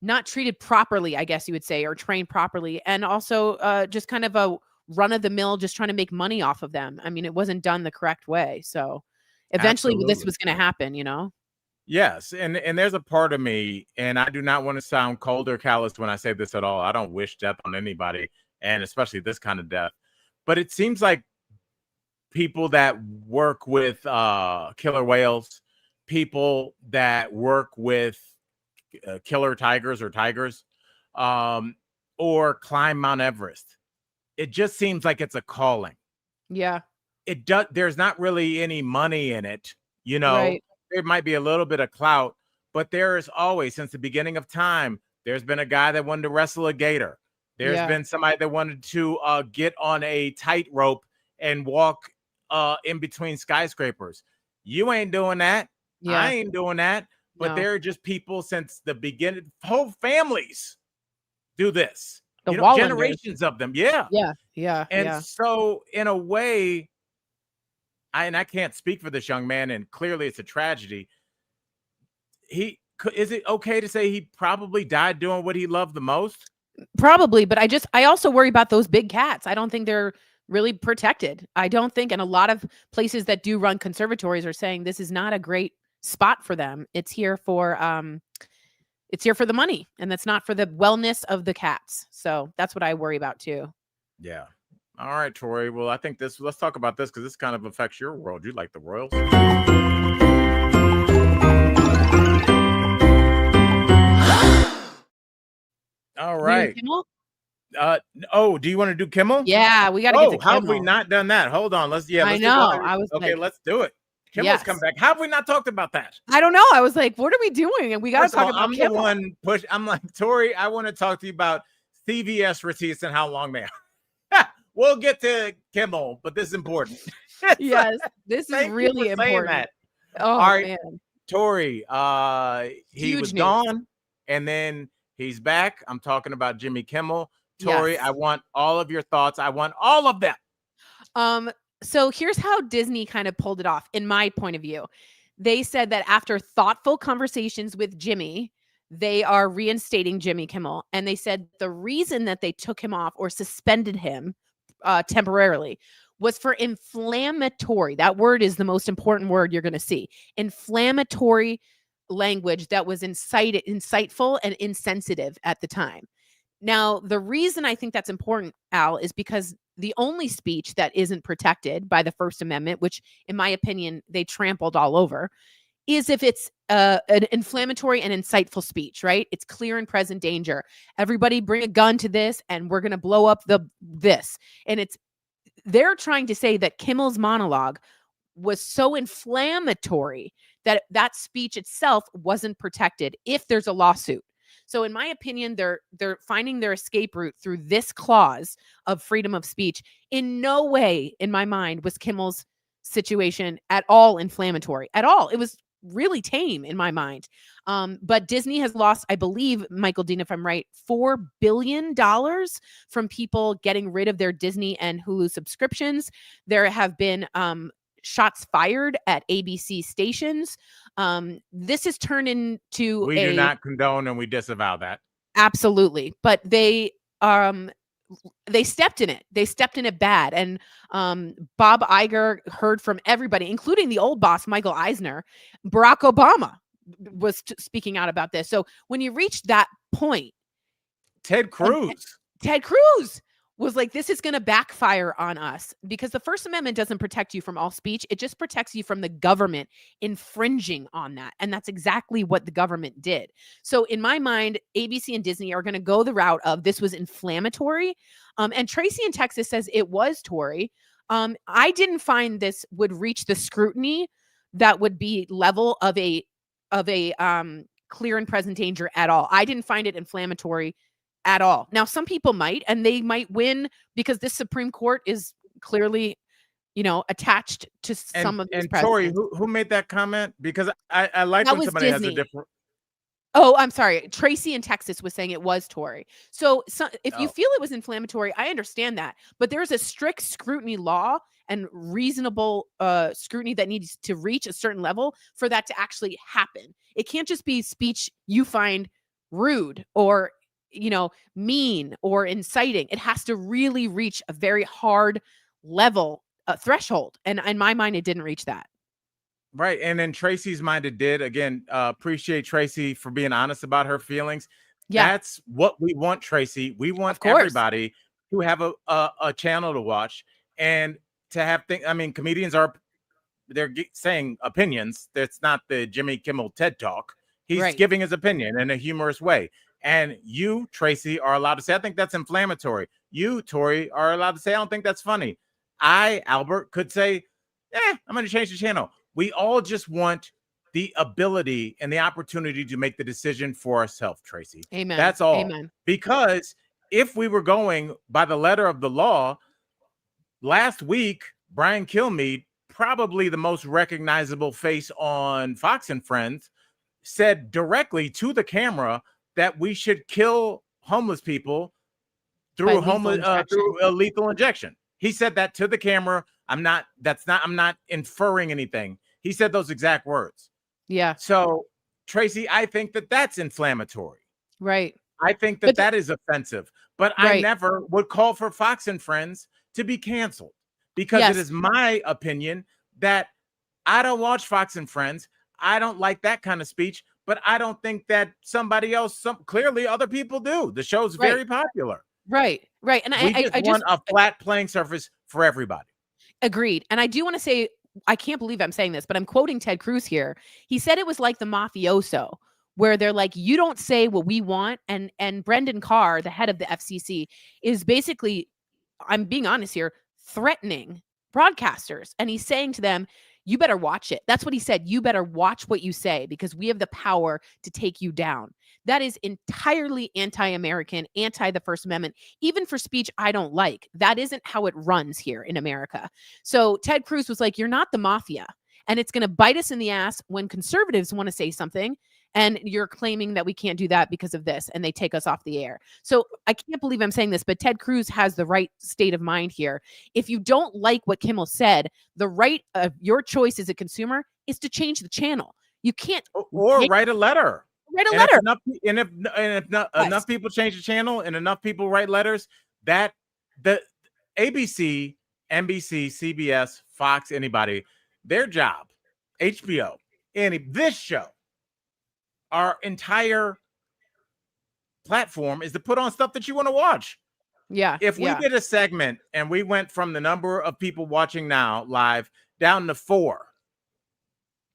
Speaker 2: not treated properly, I guess you would say, or trained properly. And also just kind of a run of the mill, just trying to make money off of them. I mean, it wasn't done the correct way. So eventually this was going to happen, you know?
Speaker 1: Yes. And there's a part of me, and I do not want to sound cold or callous when I say this at all. I don't wish death on anybody, and especially this kind of death. But it seems like people that work with killer whales, people that work with killer tigers or tigers, or climb Mount Everest, it just seems like it's a calling.
Speaker 2: Yeah.
Speaker 1: There's not really any money in it, you know.
Speaker 2: Right.
Speaker 1: There might be a little bit of clout, but there is always, since the beginning of time, there's been a guy that wanted to wrestle a gator. There's been somebody that wanted to get on a tightrope and walk in between skyscrapers. You ain't doing that.
Speaker 2: Yeah.
Speaker 1: I ain't doing that. But there are just people since the beginning, whole families do this.
Speaker 2: The
Speaker 1: generations of them. Yeah.
Speaker 2: Yeah.
Speaker 1: And so in a way, I can't speak for this young man, and clearly it's a tragedy. Is it okay to say he probably died doing what he loved the most?
Speaker 2: Probably, but I also worry about those big cats. I don't think they're really protected. I don't think, and a lot of places that do run conservatories are saying this is not a great spot for them. It's here for the money, and that's not for the wellness of the cats. So that's what I worry about too.
Speaker 1: Yeah. All right, Tori. Well, I think let's talk about this because this kind of affects your world. You like the Royals. All right.
Speaker 2: Kimmel?
Speaker 1: Do you want to do Kimmel?
Speaker 2: Yeah, we got to get to Kimmel.
Speaker 1: How have we not done that? Hold on. Let's
Speaker 2: I know. I was
Speaker 1: okay.
Speaker 2: Like,
Speaker 1: let's do it. Kimmel's come back. How have we not talked about that?
Speaker 2: I don't know. I was like, what are we doing? And we got to talk about Kimmel.
Speaker 1: I'm like, Tori, I want to talk to you about CVS receipts and how long they are. We'll get to Kimmel, but this is important.
Speaker 2: Yes, this is really important.
Speaker 1: That.
Speaker 2: Oh,
Speaker 1: all right,
Speaker 2: man.
Speaker 1: Tori, he
Speaker 2: Huge
Speaker 1: was
Speaker 2: news.
Speaker 1: gone, and then he's back. I'm talking about Jimmy Kimmel. Tori,
Speaker 2: Yes.
Speaker 1: I want all of your thoughts. I want all of them.
Speaker 2: So here's how Disney kind of pulled it off, in my point of view. They said that after thoughtful conversations with Jimmy, they are reinstating Jimmy Kimmel. And they said the reason that they took him off or suspended him temporarily was for inflammatory. That word is the most important word you're going to see. Inflammatory language that was insightful and insensitive at the time. Now, the reason I think that's important, Al, is because the only speech that isn't protected by the First Amendment, which in my opinion, they trampled all over, is if it's an inflammatory and insightful speech, right? It's clear and present danger. Everybody bring a gun to this and we're going to blow up this. And they're trying to say that Kimmel's monologue was so inflammatory that that speech itself wasn't protected if there's a lawsuit. So in my opinion, they're finding their escape route through this clause of freedom of speech. In no way, in my mind, was Kimmel's situation at all inflammatory. At all. It was really tame in my mind. But Disney has lost, I believe, Michael Dean, if I'm right, $4 billion from people getting rid of their Disney and Hulu subscriptions. There have been shots fired at ABC stations. This has turned into
Speaker 1: we do not condone and we disavow that.
Speaker 2: Absolutely. But they stepped in it. They stepped in it bad. And Bob Iger heard from everybody, including the old boss, Michael Eisner. Barack Obama was speaking out about this. So when you reach that point,
Speaker 1: Ted Cruz
Speaker 2: was like, this is going to backfire on us because the First Amendment doesn't protect you from all speech. It just protects you from the government infringing on that. And that's exactly what the government did. So in my mind, ABC and Disney are going to go the route of this was inflammatory. And Tracy in Texas says it was, Tory. I didn't find this would reach the scrutiny that would be level of a clear and present danger at all. I didn't find it inflammatory at all. Now, some people might, and they might win because this Supreme Court is clearly, attached to some of these
Speaker 1: And Tori,
Speaker 2: presidents.
Speaker 1: who made that comment? Because I like
Speaker 2: That
Speaker 1: when
Speaker 2: was
Speaker 1: somebody has a
Speaker 2: Disney.
Speaker 1: different.
Speaker 2: Oh, I'm sorry. Tracy in Texas was saying it was Tory. So if you
Speaker 1: Oh.
Speaker 2: feel it was inflammatory, I understand that. But there's a strict scrutiny law and reasonable scrutiny that needs to reach a certain level for that to actually happen. It can't just be speech you find rude or, mean or inciting. It has to really reach a very hard level, threshold. And in my mind, it didn't reach that.
Speaker 1: Right. And in Tracy's mind, it did. Again, appreciate Tracy for being honest about her feelings.
Speaker 2: Yeah.
Speaker 1: That's what we want, Tracy. We want
Speaker 2: Of course.
Speaker 1: everybody to have a channel to watch and to have things. I mean, comedians they're saying opinions. That's not the Jimmy Kimmel TED Talk. He's
Speaker 2: Right.
Speaker 1: giving his opinion in a humorous way. And you, Tracy, are allowed to say, I think that's inflammatory. You, Tori, are allowed to say, I don't think that's funny. I, Albert, could say, I'm going to change the channel. We all just want the ability and the opportunity to make the decision for ourselves, Tracy.
Speaker 2: Amen.
Speaker 1: That's all.
Speaker 2: Amen.
Speaker 1: Because if we were going by the letter of the law, last week, Brian Kilmeade, probably the most recognizable face on Fox and Friends, said directly to the camera that we should kill homeless people through a lethal injection. He said that to the camera. I'm not inferring anything. He said those exact words.
Speaker 2: Yeah.
Speaker 1: So, Tracy, I think that that's inflammatory.
Speaker 2: Right.
Speaker 1: I think that that is offensive. But I never would call for Fox and Friends to be canceled because it is my opinion that I don't watch Fox and Friends. I don't like that kind of speech, but I don't think that somebody else, clearly other people do. The show's very popular.
Speaker 2: Right. And
Speaker 1: I want a flat playing surface for everybody.
Speaker 2: Agreed. And I do want to say, I can't believe I'm saying this, but I'm quoting Ted Cruz here. He said it was like the mafioso, where they're like, you don't say what we want. And Brendan Carr, the head of the FCC, is basically, I'm being honest here, threatening broadcasters. And he's saying to them, you better watch it. That's what he said. You better watch what you say because we have the power to take you down. That is entirely anti-American, anti the First Amendment, even for speech I don't like. That isn't how it runs here in America. So Ted Cruz was like, you're not the mafia. And it's going to bite us in the ass when conservatives want to say something. And you're claiming that we can't do that because of this. And they take us off the air. So I can't believe I'm saying this, but Ted Cruz has the right state of mind here. If you don't like what Kimmel said, the right of your choice as a consumer is to change the channel. You can't.
Speaker 1: Or write a letter.
Speaker 2: Write a letter.
Speaker 1: If enough people change the channel and enough people write letters, that the ABC, NBC, CBS, Fox, anybody, their job, HBO, this show, our entire platform is to put on stuff that you want to watch.
Speaker 2: Yeah.
Speaker 1: If we did a segment and we went from the number of people watching now live down to 4,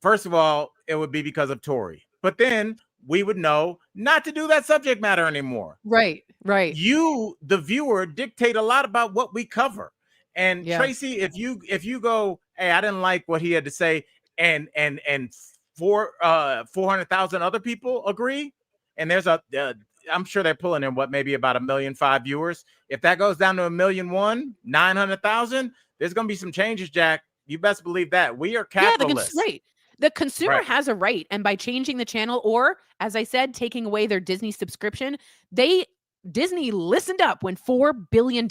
Speaker 1: first of all, it would be because of Tory. But then we would know not to do that subject matter anymore.
Speaker 2: Right.
Speaker 1: You, the viewer, dictate a lot about what we cover. And Tracy, if you go, hey, I didn't like what he had to say, and 400,000 other people agree, and there's I'm sure they're pulling in maybe about 1.5 million viewers. If that goes down to 1,900,000, there's going to be some changes, Jack. You best believe that. We are capitalists.
Speaker 2: The consumer has a right, and by changing the channel, or as I said, taking away their Disney subscription, Disney listened up when $4 billion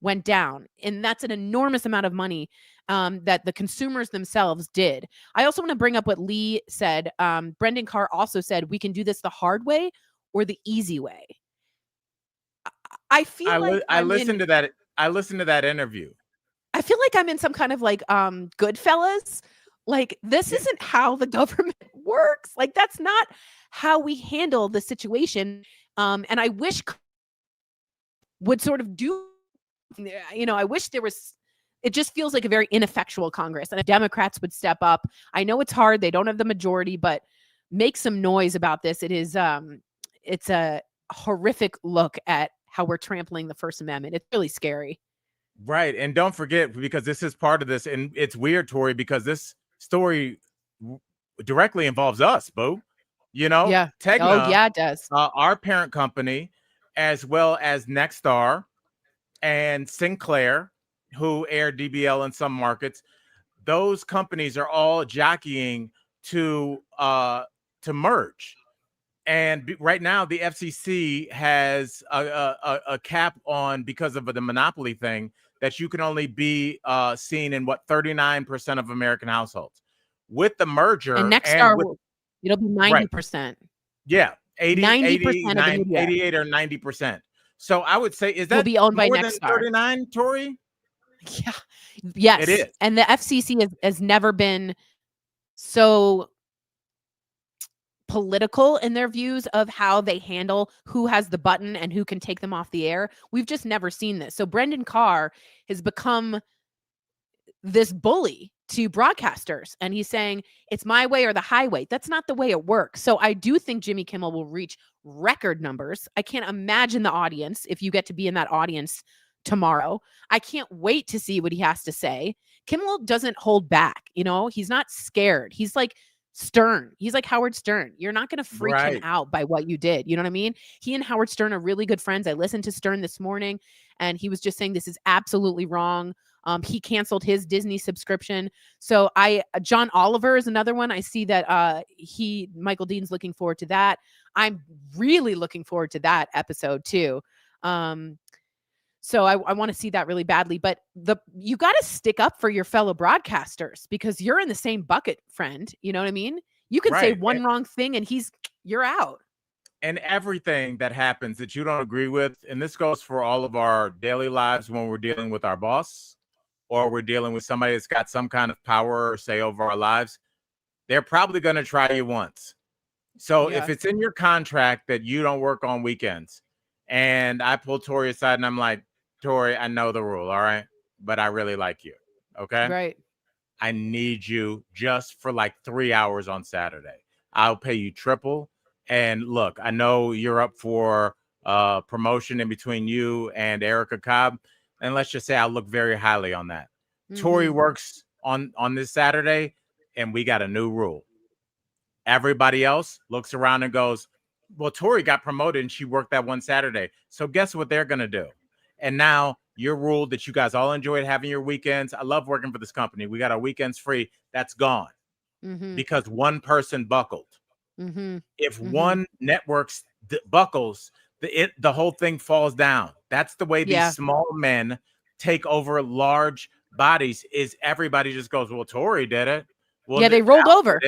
Speaker 2: went down, and that's an enormous amount of money that the consumers themselves did. I also want to bring up what Lee said. Brendan Carr also said, we can do this the hard way or the easy way. I feel
Speaker 1: I listened to that. I listened to that interview.
Speaker 2: I feel like I'm in some kind of like Goodfellas. Like, this isn't how the government works. Like, that's not how we handle the situation. And I wish would sort of do, I wish there was, it just feels like a very ineffectual Congress, and if Democrats would step up. I know it's hard. They don't have the majority, but make some noise about this. It's a horrific look at how we're trampling the First Amendment. It's really scary.
Speaker 1: Right. And don't forget, because this is part of this, and it's weird, Tori, because this story directly involves us, boo.
Speaker 2: Yeah.
Speaker 1: Tegna,
Speaker 2: it does.
Speaker 1: Our parent company, as well as Nexstar and Sinclair, who air DBL in some markets, those companies are all jockeying to merge. And right now, the FCC has a cap on, because of the monopoly thing, that you can only be seen in 39% of American households. With the merger,
Speaker 2: And next
Speaker 1: and
Speaker 2: it'll be 90%.
Speaker 1: Yeah,
Speaker 2: 90% of the media.
Speaker 1: 88 or 90%. So I would say, is that
Speaker 2: will be owned by
Speaker 1: more than
Speaker 2: Nexstar.
Speaker 1: 39, Tori?
Speaker 2: Yeah. Yes.
Speaker 1: It is.
Speaker 2: And the FCC has never been so political in their views of how they handle who has the button and who can take them off the air. We've just never seen this. So Brendan Carr has become this bully to broadcasters, and he's saying it's my way or the highway. That's not the way it works. So I do think Jimmy Kimmel will reach record numbers. I can't imagine the audience if you get to be in that audience tomorrow. I can't wait to see what he has to say. Kimmel doesn't hold back. You know, he's not scared. He's like Stern. He's like Howard Stern. You're not going to freak him out by what you did. You know what I mean? He and Howard Stern are really good friends. I listened to Stern this morning, and he was just saying this is absolutely wrong. He canceled his Disney subscription. So John Oliver is another one. I see that Michael Dean's looking forward to that. I'm really looking forward to that episode too. So I want to see that really badly, but you got to stick up for your fellow broadcasters because you're in the same bucket, friend. You know what I mean? You can say one wrong thing and you're out.
Speaker 1: And everything that happens that you don't agree with, and this goes for all of our daily lives when we're dealing with our boss or we're dealing with somebody that's got some kind of power or say over our lives, they're probably going to try you once. So if it's in your contract that you don't work on weekends, and I pull Tori aside and I'm like, Tori, I know the rule, all right? But I really like you, okay?
Speaker 2: Right.
Speaker 1: I need you just for like 3 hours on Saturday. I'll pay you triple. And look, I know you're up for promotion in between you and Erica Cobb. And let's just say I'll look very highly on that. Mm-hmm. Tori works on this Saturday, and we got a new rule. Everybody else looks around and goes, well, Tori got promoted and she worked that one Saturday. So guess what they're going to do? And now your rule that you guys all enjoyed having your weekends. I love working for this company. We got our weekends free. That's gone because one person buckled. If one network buckles, the whole thing falls down. That's the way these small men take over large bodies. Is everybody just goes, well, Tori did it. Well,
Speaker 2: they rolled over.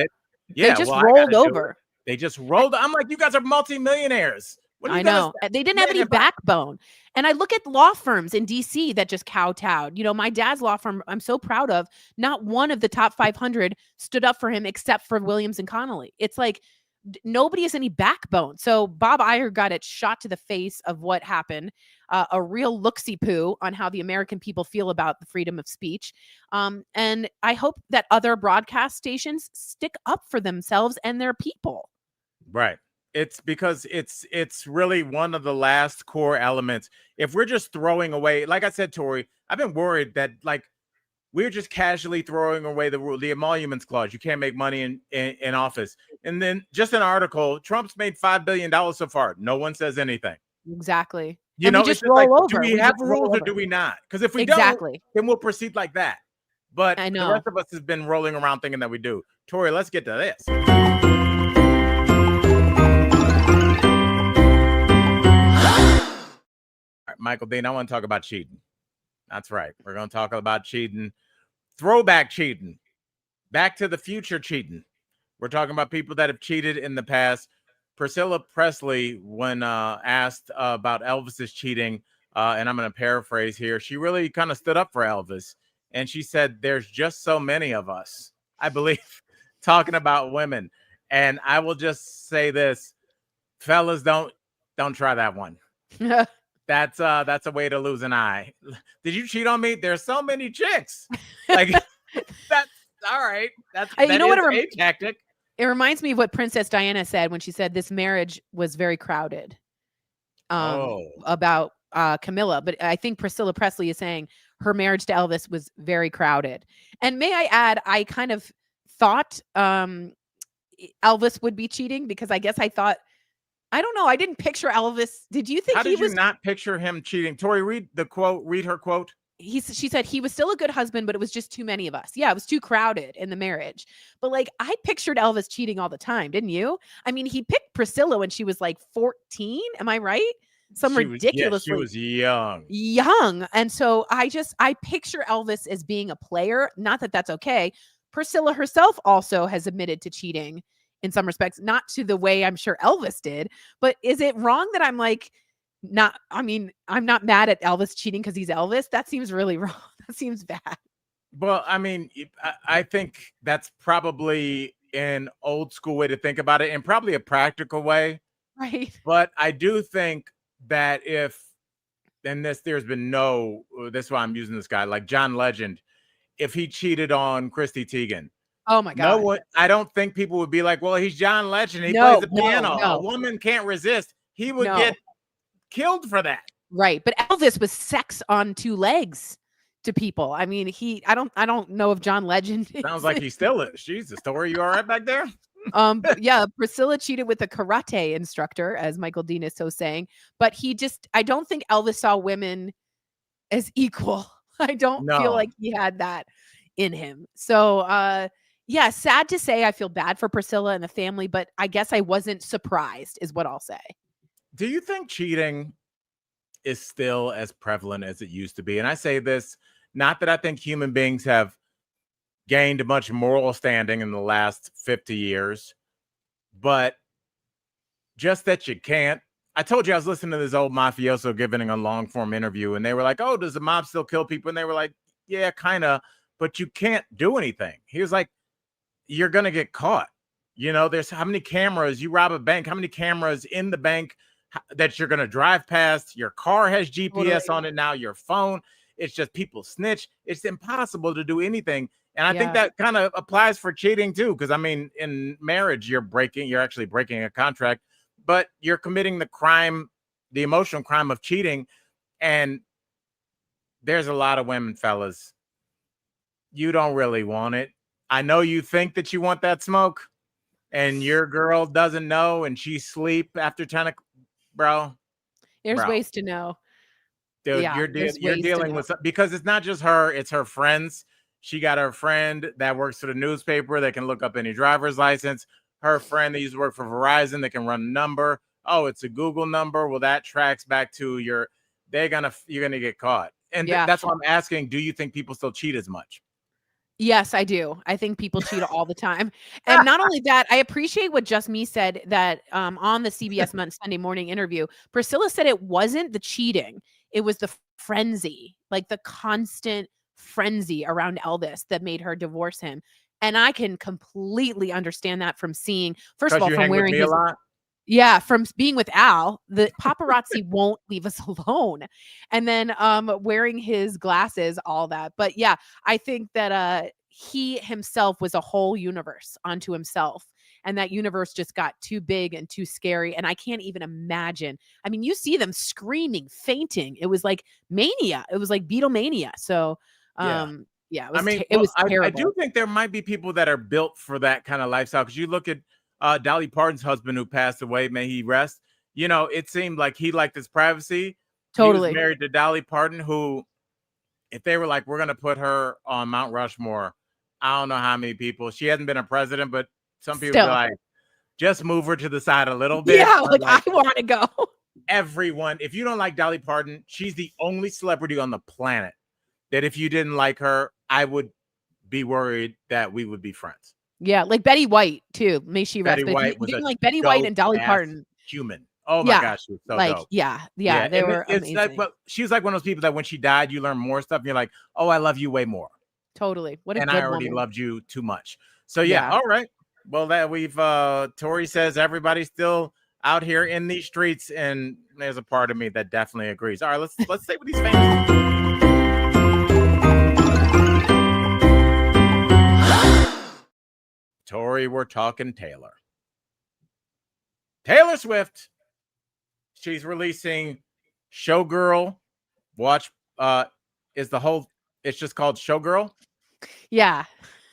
Speaker 1: Yeah,
Speaker 2: they just rolled over.
Speaker 1: They just rolled. I'm like, you guys are multimillionaires.
Speaker 2: I know. They didn't have any backbone. And I look at law firms in DC that just kowtowed. You know, my dad's law firm, I'm so proud of, not one of the top 500 stood up for him except for Williams and Connolly. It's like nobody has any backbone. So Bob Iger got it shot to the face of what happened. A real look-see-poo on how the American people feel about the freedom of speech. And I hope that other broadcast stations stick up for themselves and their people.
Speaker 1: Right. It's because it's really one of the last core elements. If we're just throwing away, like I said, Tori, I've been worried that like we're just casually throwing away the emoluments clause. You can't make money in office. And then just an article, Trump's made $5 billion so far. No one says anything.
Speaker 2: Exactly.
Speaker 1: You know,
Speaker 2: just
Speaker 1: roll
Speaker 2: over.
Speaker 1: Do we have rules or do we not? Because if we don't, then we'll proceed like that. But the rest of us has been rolling around thinking that we do. Tori, let's get to this. Michael Dean, I want to talk about cheating. That's right. We're going to talk about cheating, throwback cheating, back to the future cheating. We're talking about people that have cheated in the past. Priscilla Presley, when asked about Elvis's cheating, and I'm going to paraphrase here, she really kind of stood up for Elvis. And she said, there's just so many of us, I believe, talking about women. And I will just say this, fellas, don't try that one. That's a way to lose an eye. Did you cheat on me? There's so many chicks. Like that's all right. That is a tactic.
Speaker 2: It reminds me of what Princess Diana said when she said this marriage was very crowded. About Camilla, but I think Priscilla Presley is saying her marriage to Elvis was very crowded. And may I add, I kind of thought Elvis would be cheating because I guess I thought. I don't know. I didn't picture Elvis. Did you think
Speaker 1: How did you not picture him cheating? Tori, read the quote. Read her quote.
Speaker 2: she said he was still a good husband, but it was just too many of us. Yeah, it was too crowded in the marriage. But like, I pictured Elvis cheating all the time, didn't you? I mean, he picked Priscilla when she was like 14. Am I right? Some ridiculously
Speaker 1: she was young.
Speaker 2: young. And so I picture Elvis as being a player. Not that that's okay. Priscilla herself also has admitted to cheating in some respects, not to the way I'm sure Elvis did. But is it wrong that I'm like, I'm not mad at Elvis cheating because he's Elvis? That seems really wrong. That seems bad.
Speaker 1: Well, I mean, I think that's probably an old school way to think about it, and probably a practical way.
Speaker 2: Right.
Speaker 1: But I do think that there's why I'm using this guy, like John Legend, if he cheated on Chrissy Teigen.
Speaker 2: Oh my God.
Speaker 1: I don't think people would be like, well, he's John Legend. He
Speaker 2: No,
Speaker 1: plays the piano.
Speaker 2: no.
Speaker 1: A woman can't resist. He would
Speaker 2: No.
Speaker 1: get killed for that.
Speaker 2: Right. But Elvis was sex on two legs to people. I mean, I don't know if John Legend
Speaker 1: Sounds like he still is. Jesus, Tori, you all right back there?
Speaker 2: But yeah, Priscilla cheated with a karate instructor, as Michael Dean is so saying. But I don't think Elvis saw women as equal. I don't feel like he had that in him. So yeah, sad to say, I feel bad for Priscilla and the family, but I guess I wasn't surprised, is what I'll say.
Speaker 1: Do you think cheating is still as prevalent as it used to be? And I say this, not that I think human beings have gained much moral standing in the last 50 years, but just that you can't. I told you I was listening to this old mafioso giving a long form interview, and they were like, oh, does the mob still kill people? And they were like, yeah, kind of, but you can't do anything. He was like, you're going to get caught. You know, there's how many cameras, you rob a bank, how many cameras in the bank that you're going to drive past. Your car has GPS on it now, your phone. It's just people snitch. It's impossible to do anything. And I think that kind of applies for cheating too. Because I mean, in marriage, you're actually breaking a contract, but you're committing the crime, the emotional crime of cheating. And there's a lot of women, fellas, you don't really want it. I know you think that you want that smoke, and your girl doesn't know, and she sleep after 10 o'clock. Bro,
Speaker 2: there's ways to know.
Speaker 1: Dude, you're dealing with, because it's not just her, it's her friends. She got her friend that works for the newspaper that can look up any driver's license. Her friend that used to work for Verizon that can run a number. Oh, it's a Google number. Well, that tracks back to you're gonna get caught. And that's why I'm asking, do you think people still cheat as much?
Speaker 2: Yes, I do. I think people cheat all the time. And not only that, I appreciate what Just Me said that on the CBS Sunday morning interview, Priscilla said it wasn't the cheating. It was the frenzy, like the constant frenzy around Elvis that made her divorce him. And I can completely understand that from seeing, first of all, from wearing his, from being with Al, the paparazzi won't leave us alone. And then wearing his glasses, all that. But yeah, I think that he himself was a whole universe unto himself. And that universe just got too big and too scary. And I can't even imagine. I mean, you see them screaming, fainting. It was like mania. It was like Beatlemania. So it was terrible.
Speaker 1: I do think there might be people that are built for that kind of lifestyle. Because you look at Dolly Parton's husband who passed away, may he rest. You know, it seemed like he liked his privacy.
Speaker 2: Totally.
Speaker 1: He was married to Dolly Parton, who, if they were like, we're going to put her on Mount Rushmore, I don't know how many people. She hasn't been a president, but some people be like, just move her to the side a little bit.
Speaker 2: Yeah, like I want to go.
Speaker 1: Everyone, if you don't like Dolly Parton, she's the only celebrity on the planet that if you didn't like her, I would be worried that we would be friends.
Speaker 2: Yeah, like Betty White too. May she rest.
Speaker 1: Betty White was
Speaker 2: like Betty White and Dolly Parton.
Speaker 1: Human. Oh my gosh, she was so dope.
Speaker 2: They were amazing.
Speaker 1: Like, but she was like one of those people that when she died, you learn more stuff. And you're like, oh, I love you way more.
Speaker 2: Totally. What a
Speaker 1: and
Speaker 2: good
Speaker 1: I already
Speaker 2: woman.
Speaker 1: loved you too much. So all right. Well, that we've Tori says everybody's still out here in these streets, and there's a part of me that definitely agrees. All right, let's stay with these fans. Tori, we're talking Taylor. Taylor Swift. She's releasing Showgirl. Watch it's just called Showgirl.
Speaker 2: Yeah.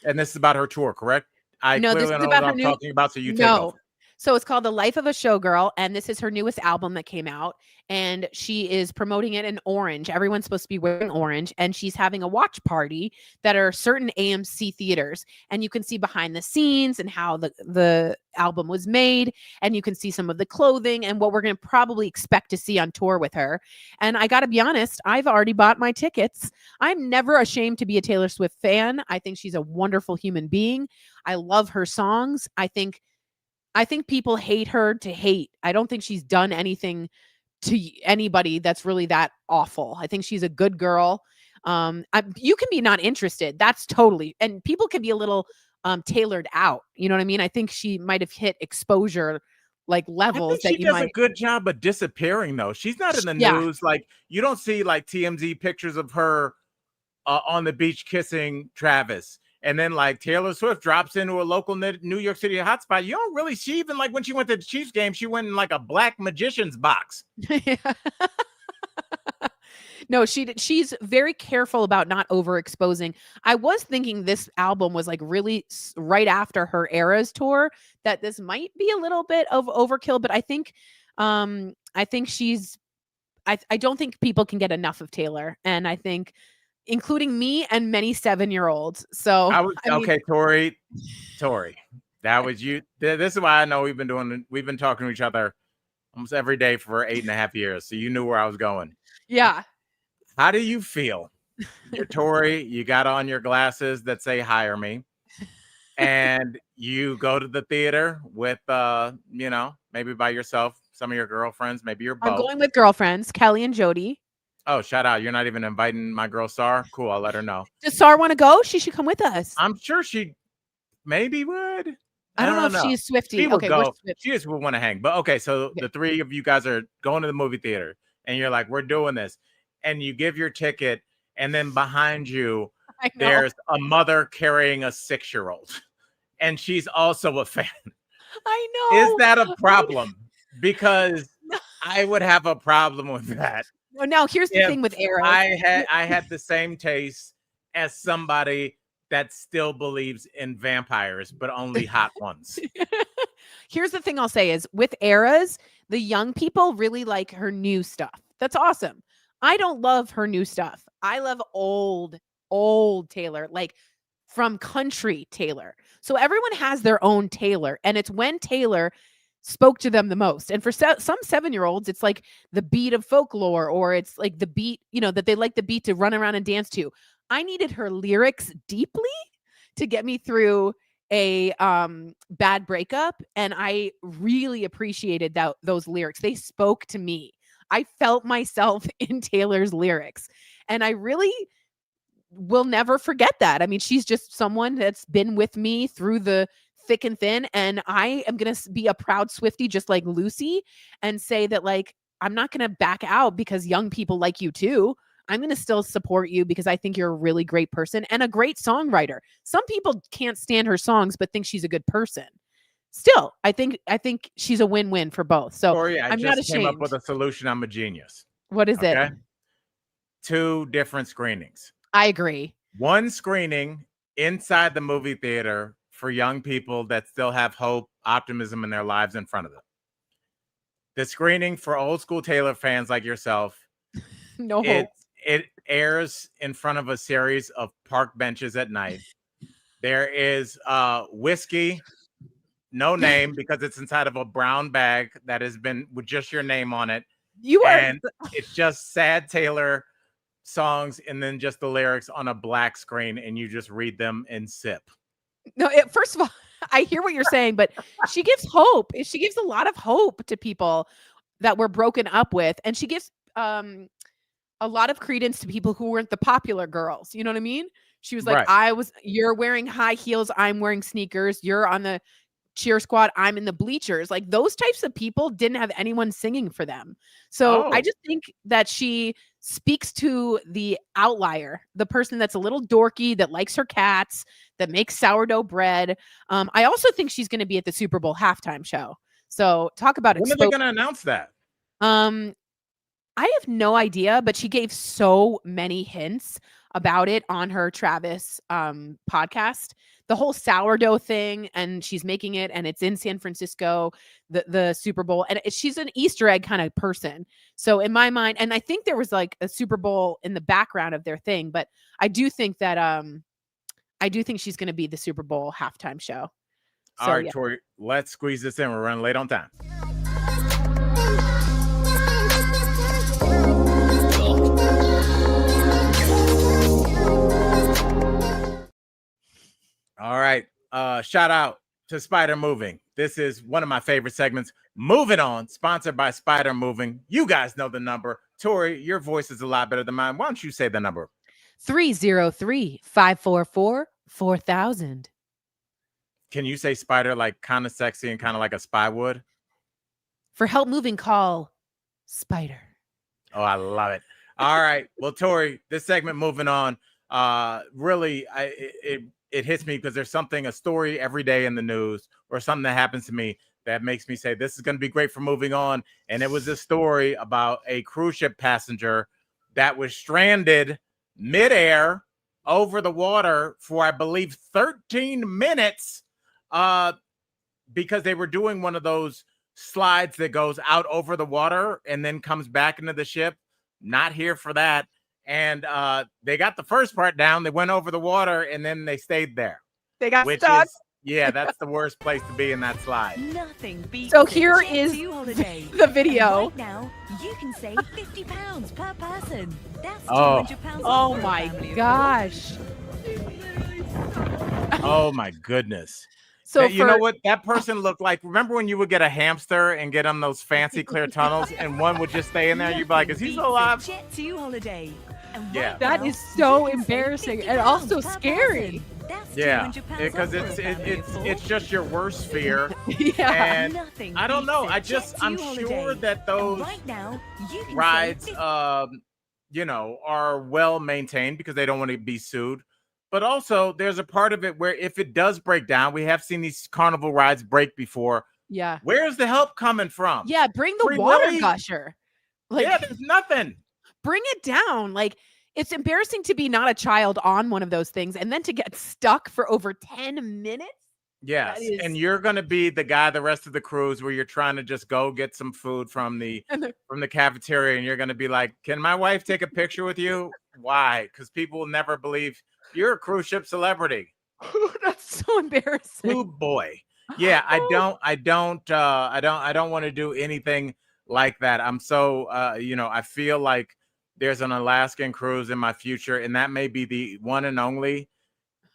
Speaker 1: And this is about her tour, correct? I
Speaker 2: no,
Speaker 1: clearly
Speaker 2: this is
Speaker 1: don't know
Speaker 2: about
Speaker 1: what
Speaker 2: her
Speaker 1: I'm
Speaker 2: new
Speaker 1: talking about, so you take over.
Speaker 2: So it's called The Life of a Showgirl, and this is her newest album that came out, and she is promoting it in orange. Everyone's supposed to be wearing orange, and she's having a watch party that are certain AMC theaters, and you can see behind the scenes and how the album was made, and you can see some of the clothing and what we're going to probably expect to see on tour with her. And I got to be honest, I've already bought my tickets. I'm never ashamed to be a Taylor Swift fan. I think she's a wonderful human being. I love her songs. I think people hate her to hate. I don't think she's done anything to anybody that's really that awful. I think she's a good girl. You can be not interested. That's totally, and people can be a little tailored out. You know what I mean? I think she might have hit exposure like levels
Speaker 1: I think
Speaker 2: that
Speaker 1: she does a good job of disappearing though. She's not in the news. Like you don't see like TMZ pictures of her on the beach kissing Travis. And then like Taylor Swift drops into a local New York City hotspot. You don't really, she even like when she went to the Chiefs game, she went in like a black magician's box.
Speaker 2: No, she's very careful about not overexposing. I was thinking this album was like really right after her Eras tour, that this might be a little bit of overkill, but I think she's, I don't think people can get enough of Taylor. And I think including me and many 7-year-olds. So
Speaker 1: okay, Tori, that was you. This is why I know we've been talking to each other almost every day for 8.5 years. So you knew where I was going.
Speaker 2: Yeah.
Speaker 1: How do you feel? You're Tori, you got on your glasses that say hire me. And you go to the theater with maybe by yourself, some of your girlfriends, maybe you're both.
Speaker 2: I'm going with girlfriends, Kelly and Jody.
Speaker 1: Oh, shout out. You're not even inviting my girl, Sar? Cool. I'll let her know.
Speaker 2: Does Sar want to go? She should come with us.
Speaker 1: I'm sure she maybe would.
Speaker 2: I don't know if she's Swiftie.
Speaker 1: She would go. She just would want to hang. But okay, so the three of you guys are going to the movie theater and you're like, we're doing this. And you give your ticket. And then behind you, there's a mother carrying a 6-year-old. And she's also a fan.
Speaker 2: I know.
Speaker 1: Is that a problem? Because I would have a problem with that.
Speaker 2: Well, now here's the thing with Eras.
Speaker 1: I had the same taste as somebody that still believes in vampires, but only hot ones.
Speaker 2: Here's the thing I'll say is with Eras, the young people really like her new stuff. That's awesome. I don't love her new stuff. I love old Taylor, like from country Taylor. So everyone has their own Taylor, and it's when Taylor spoke to them the most. And for some 7-year-olds, it's like the beat of folklore, or it's like the beat, that they like the beat to run around and dance to. I needed her lyrics deeply to get me through a bad breakup. And I really appreciated those lyrics. They spoke to me. I felt myself in Taylor's lyrics. And I really will never forget that. I mean, she's just someone that's been with me through the thick and thin, and I am gonna be a proud Swiftie just like Lucy and say that like I'm not gonna back out because young people like you too. I'm gonna still support you because I think you're a really great person and a great songwriter. Some people can't stand her songs but think she's a good person. Still, I think she's a win-win for both. So
Speaker 1: Tori,
Speaker 2: I'm not ashamed.
Speaker 1: Came up with a solution. I'm a genius.
Speaker 2: What is it?
Speaker 1: 2 different screenings.
Speaker 2: I agree.
Speaker 1: One screening inside the movie theater for young people that still have hope, optimism in their lives in front of them. The screening for old school Taylor fans like yourself.
Speaker 2: No hope.
Speaker 1: It airs in front of a series of park benches at night. There is whiskey, no name because it's inside of a brown bag that has been with just your name on it. And it's just sad Taylor songs and then just the lyrics on a black screen, and you just read them and sip.
Speaker 2: No, first of all, I hear what you're saying, but she gives hope. She gives a lot of hope to people that we're broken up with. And she gives a lot of credence to people who weren't the popular girls. You know what I mean? She was like, you're wearing high heels. I'm wearing sneakers. You're on the cheer squad. I'm in the bleachers. Like those types of people didn't have anyone singing for them. So I just think that she speaks to the outlier, the person that's a little dorky, that likes her cats, that makes sourdough bread. I also think she's going to be at the Super Bowl halftime show. So talk about
Speaker 1: when are they going to announce that?
Speaker 2: I have no idea, but she gave so many hints about it on her Travis podcast. The whole sourdough thing, and she's making it, and it's in San Francisco, the Super Bowl, and she's an Easter egg kind of person. So in my mind, and I think there was like a Super Bowl in the background of their thing, but I do think that I do think she's going to be the Super Bowl halftime show. So,
Speaker 1: All right, Tori, let's squeeze this in. We're running late on time. All right. Shout out to Spider Moving. This is one of my favorite segments. Moving On, sponsored by Spider Moving. You guys know the number. Tori, your voice is a lot better than mine. Why don't you say the number?
Speaker 2: 303-544-4000.
Speaker 1: Can you say spider like kind of sexy and kind of like a spy would?
Speaker 2: For help moving, call Spider.
Speaker 1: Oh, I love it. All right. Well, Tori, this segment moving on. Really, it hits me because there's a story every day in the news or something that happens to me that makes me say this is going to be great for moving on. And it was a story about a cruise ship passenger that was stranded midair over the water for, I believe, 13 minutes because they were doing one of those slides that goes out over the water and then comes back into the ship. Not here for that. And they got the first part down. They went over the water and then they stayed there.
Speaker 2: They got stuck.
Speaker 1: Yeah, that's the worst place to be in that slide.
Speaker 4: Nothing beats
Speaker 2: So here is
Speaker 4: holiday.
Speaker 2: the video.
Speaker 4: Right now, you can save £50 per person. That's
Speaker 1: Oh.
Speaker 4: £200.
Speaker 2: Oh
Speaker 4: for a
Speaker 2: my
Speaker 4: family of
Speaker 2: gosh.
Speaker 1: Oh my goodness.
Speaker 2: So
Speaker 1: You know what that person looked like? Remember when you would get a hamster and get on those fancy clear tunnels and one would just stay in there? You'd be like, is he still alive?
Speaker 4: Jet2 holiday. And
Speaker 1: Yeah.
Speaker 4: right
Speaker 2: That
Speaker 4: now,
Speaker 2: is so
Speaker 4: you can save
Speaker 2: embarrassing and
Speaker 4: £50
Speaker 2: also
Speaker 4: per
Speaker 2: scary.
Speaker 4: person. That's
Speaker 1: Yeah,
Speaker 4: £200
Speaker 1: because
Speaker 4: off for a family of four.
Speaker 1: it's just your worst fear.
Speaker 2: Yeah.
Speaker 1: And
Speaker 4: Nothing
Speaker 1: I don't know.
Speaker 4: beats a
Speaker 1: I'm
Speaker 4: Jet2
Speaker 1: sure
Speaker 4: holiday.
Speaker 1: that
Speaker 4: And
Speaker 1: those
Speaker 4: right now, you can
Speaker 1: rides,
Speaker 4: save
Speaker 1: are well maintained because they don't want to be sued. But also, there's a part of it where if it does break down, we have seen these carnival rides break before.
Speaker 2: Yeah.
Speaker 1: Where's the help coming from?
Speaker 2: Yeah. Bring the
Speaker 1: Free
Speaker 2: water
Speaker 1: Willy?
Speaker 2: gusher. Like,
Speaker 1: Yeah, there's nothing.
Speaker 2: bring it down. Like, it's embarrassing to be not a child on one of those things and then to get stuck for over 10 minutes.
Speaker 1: Yes,
Speaker 2: is-
Speaker 1: and you're going to be the guy the rest of the cruise where you're trying to just go get some food from the cafeteria, and you're going to be like, "Can my wife take a picture with you?" Why? Because people will never believe you're a cruise ship celebrity.
Speaker 2: That's so embarrassing.
Speaker 1: Oh boy, yeah. I don't want to do anything like that. I'm so I feel like there's an Alaskan cruise in my future, and that may be the one and only.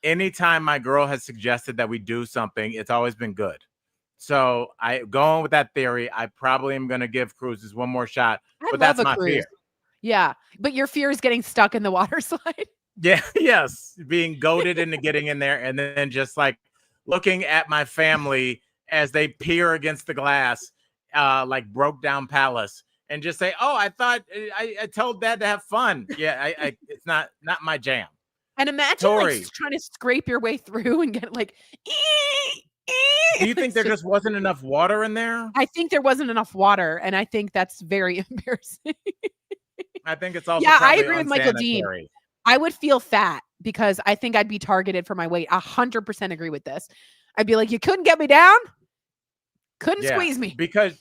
Speaker 1: Anytime my girl has suggested that we do something, it's always been good. So I going with that theory. I probably am going to give cruises one more shot, but that's my fear.
Speaker 2: Yeah, but your fear is getting stuck in the water slide.
Speaker 1: Yeah, yes, being goaded into getting in there, and then just like looking at my family as they peer against the glass, like broke down palace, and just say, "Oh, I thought I told Dad to have fun." Yeah, it's not my jam.
Speaker 2: And imagine
Speaker 1: Tori.
Speaker 2: like trying to scrape your way through and get like.
Speaker 1: Do you think there just wasn't enough water in there?
Speaker 2: I think there wasn't enough water, and I think that's very embarrassing.
Speaker 1: I think it's also
Speaker 2: Yeah, I
Speaker 1: probably
Speaker 2: agree with Michael Dean.
Speaker 1: unsanitary.
Speaker 2: I would feel fat because I think I'd be targeted for my weight. 100% agree with this. I'd be like, you couldn't get me down, couldn't
Speaker 1: Yeah,
Speaker 2: squeeze me.
Speaker 1: because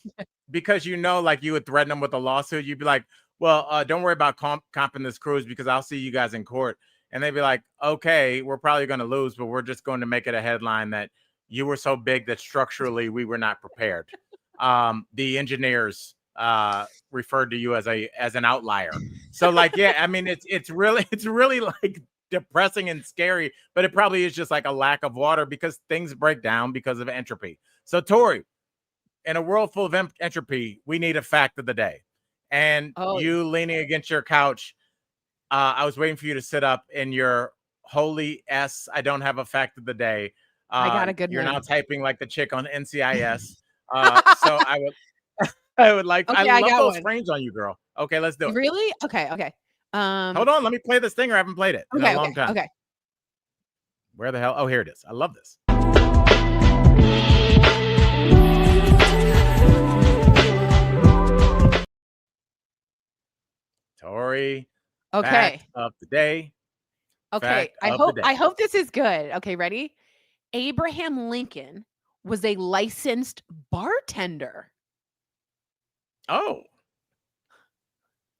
Speaker 1: like you would threaten them with a lawsuit. You'd be like, well, don't worry about comping this cruise because I'll see you guys in court. And they'd be like, okay, we're probably going to lose, but we're just going to make it a headline that you were so big that structurally we were not prepared. The engineers referred to you as an outlier. So like, yeah, I mean, it's really like depressing and scary, but it probably is just like a lack of water because things break down because of entropy. So Tori, in a world full of entropy, we need a fact of the day. And you leaning against your couch, I was waiting for you to sit up in your holy S. I don't have a fact of the day.
Speaker 2: I got a good
Speaker 1: You're
Speaker 2: one.
Speaker 1: now typing like the chick on NCIS. So I would like.
Speaker 2: Okay,
Speaker 1: I
Speaker 2: I
Speaker 1: love
Speaker 2: got
Speaker 1: those
Speaker 2: one.
Speaker 1: frames on you, girl. Okay, let's do it.
Speaker 2: Really? Okay.
Speaker 1: Hold on, let me play this thing. I haven't played it in a long time.
Speaker 2: Okay.
Speaker 1: Where the hell? Oh, here it is. I love this. Tori.
Speaker 2: Okay.
Speaker 1: Fact of the day.
Speaker 2: Okay.
Speaker 1: Fact of the day.
Speaker 2: I hope this is good. Okay, ready? Abraham Lincoln was a licensed bartender.
Speaker 1: Oh,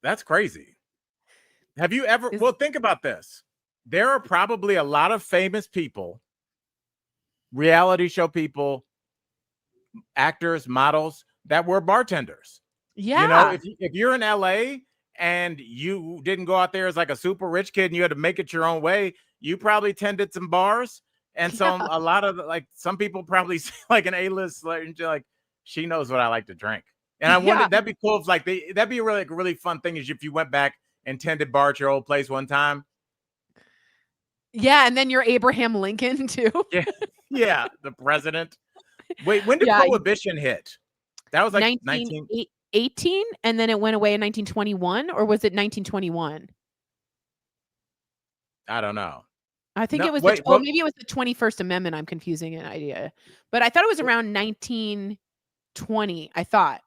Speaker 1: that's crazy. Have you ever?
Speaker 2: Is-
Speaker 1: Well, think about this. There are probably a lot of famous people, reality show people, actors, models that were bartenders.
Speaker 2: Yeah.
Speaker 1: You know, if you're in LA and you didn't go out there as like a super rich kid and you had to make it your own way, you probably tended some bars. And so a lot of like some people probably see like an A-list like she knows what I like to drink. And I wondered that'd be cool if like that'd be a really fun thing is if you went back and tended bar at your old place one time.
Speaker 2: Yeah, and then you're Abraham Lincoln too.
Speaker 1: Yeah, the president. Wait, when did Prohibition hit? That was like
Speaker 2: 1918, and then it went away in 1921, or was it 1921?
Speaker 1: I don't know.
Speaker 2: I think it was maybe it was the 21st Amendment. I'm confusing an idea, but I thought it was around 1920. I thought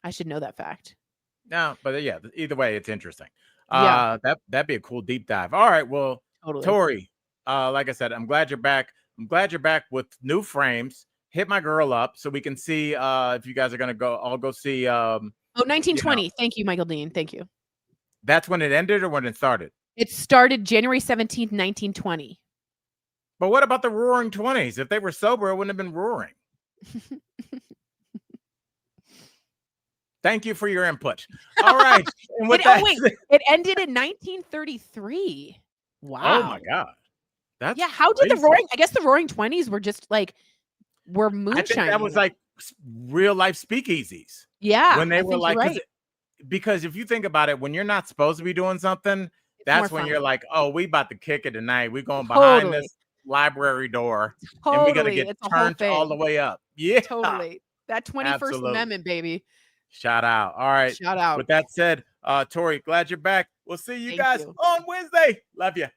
Speaker 2: I should know that fact.
Speaker 1: No, but yeah, either way, it's interesting.
Speaker 2: Yeah.
Speaker 1: That'd be a cool deep dive. All right, well,
Speaker 2: Totally.
Speaker 1: Tori, like I said, I'm glad you're back. I'm glad you're back with new frames. Hit my girl up so we can see if you guys are gonna go. I'll go see.
Speaker 2: 1920. Thank you, Michael Dean. Thank you.
Speaker 1: That's when it ended or when it started?
Speaker 2: It started January 17th, 1920.
Speaker 1: But what about the Roaring 20s? If they were sober, it wouldn't have been roaring. Thank you for your input. All right. And with
Speaker 2: it ended in 1933. Wow.
Speaker 1: Oh my God. That's
Speaker 2: how did the Roaring? I guess the Roaring 20s were just like moonshine.
Speaker 1: I think that was like real life speakeasies.
Speaker 2: Yeah.
Speaker 1: When they were like, because if you think about it, when you're not supposed to be doing something, that's when you're like, oh, we about to kick it tonight. We're going behind this library door and we're gonna get turned all the way up. Yeah.
Speaker 2: Totally. That 21st Amendment, baby.
Speaker 1: Shout out. All right.
Speaker 2: Shout out.
Speaker 1: With that said, Tori, glad you're back. We'll see you guys on Wednesday. Love you.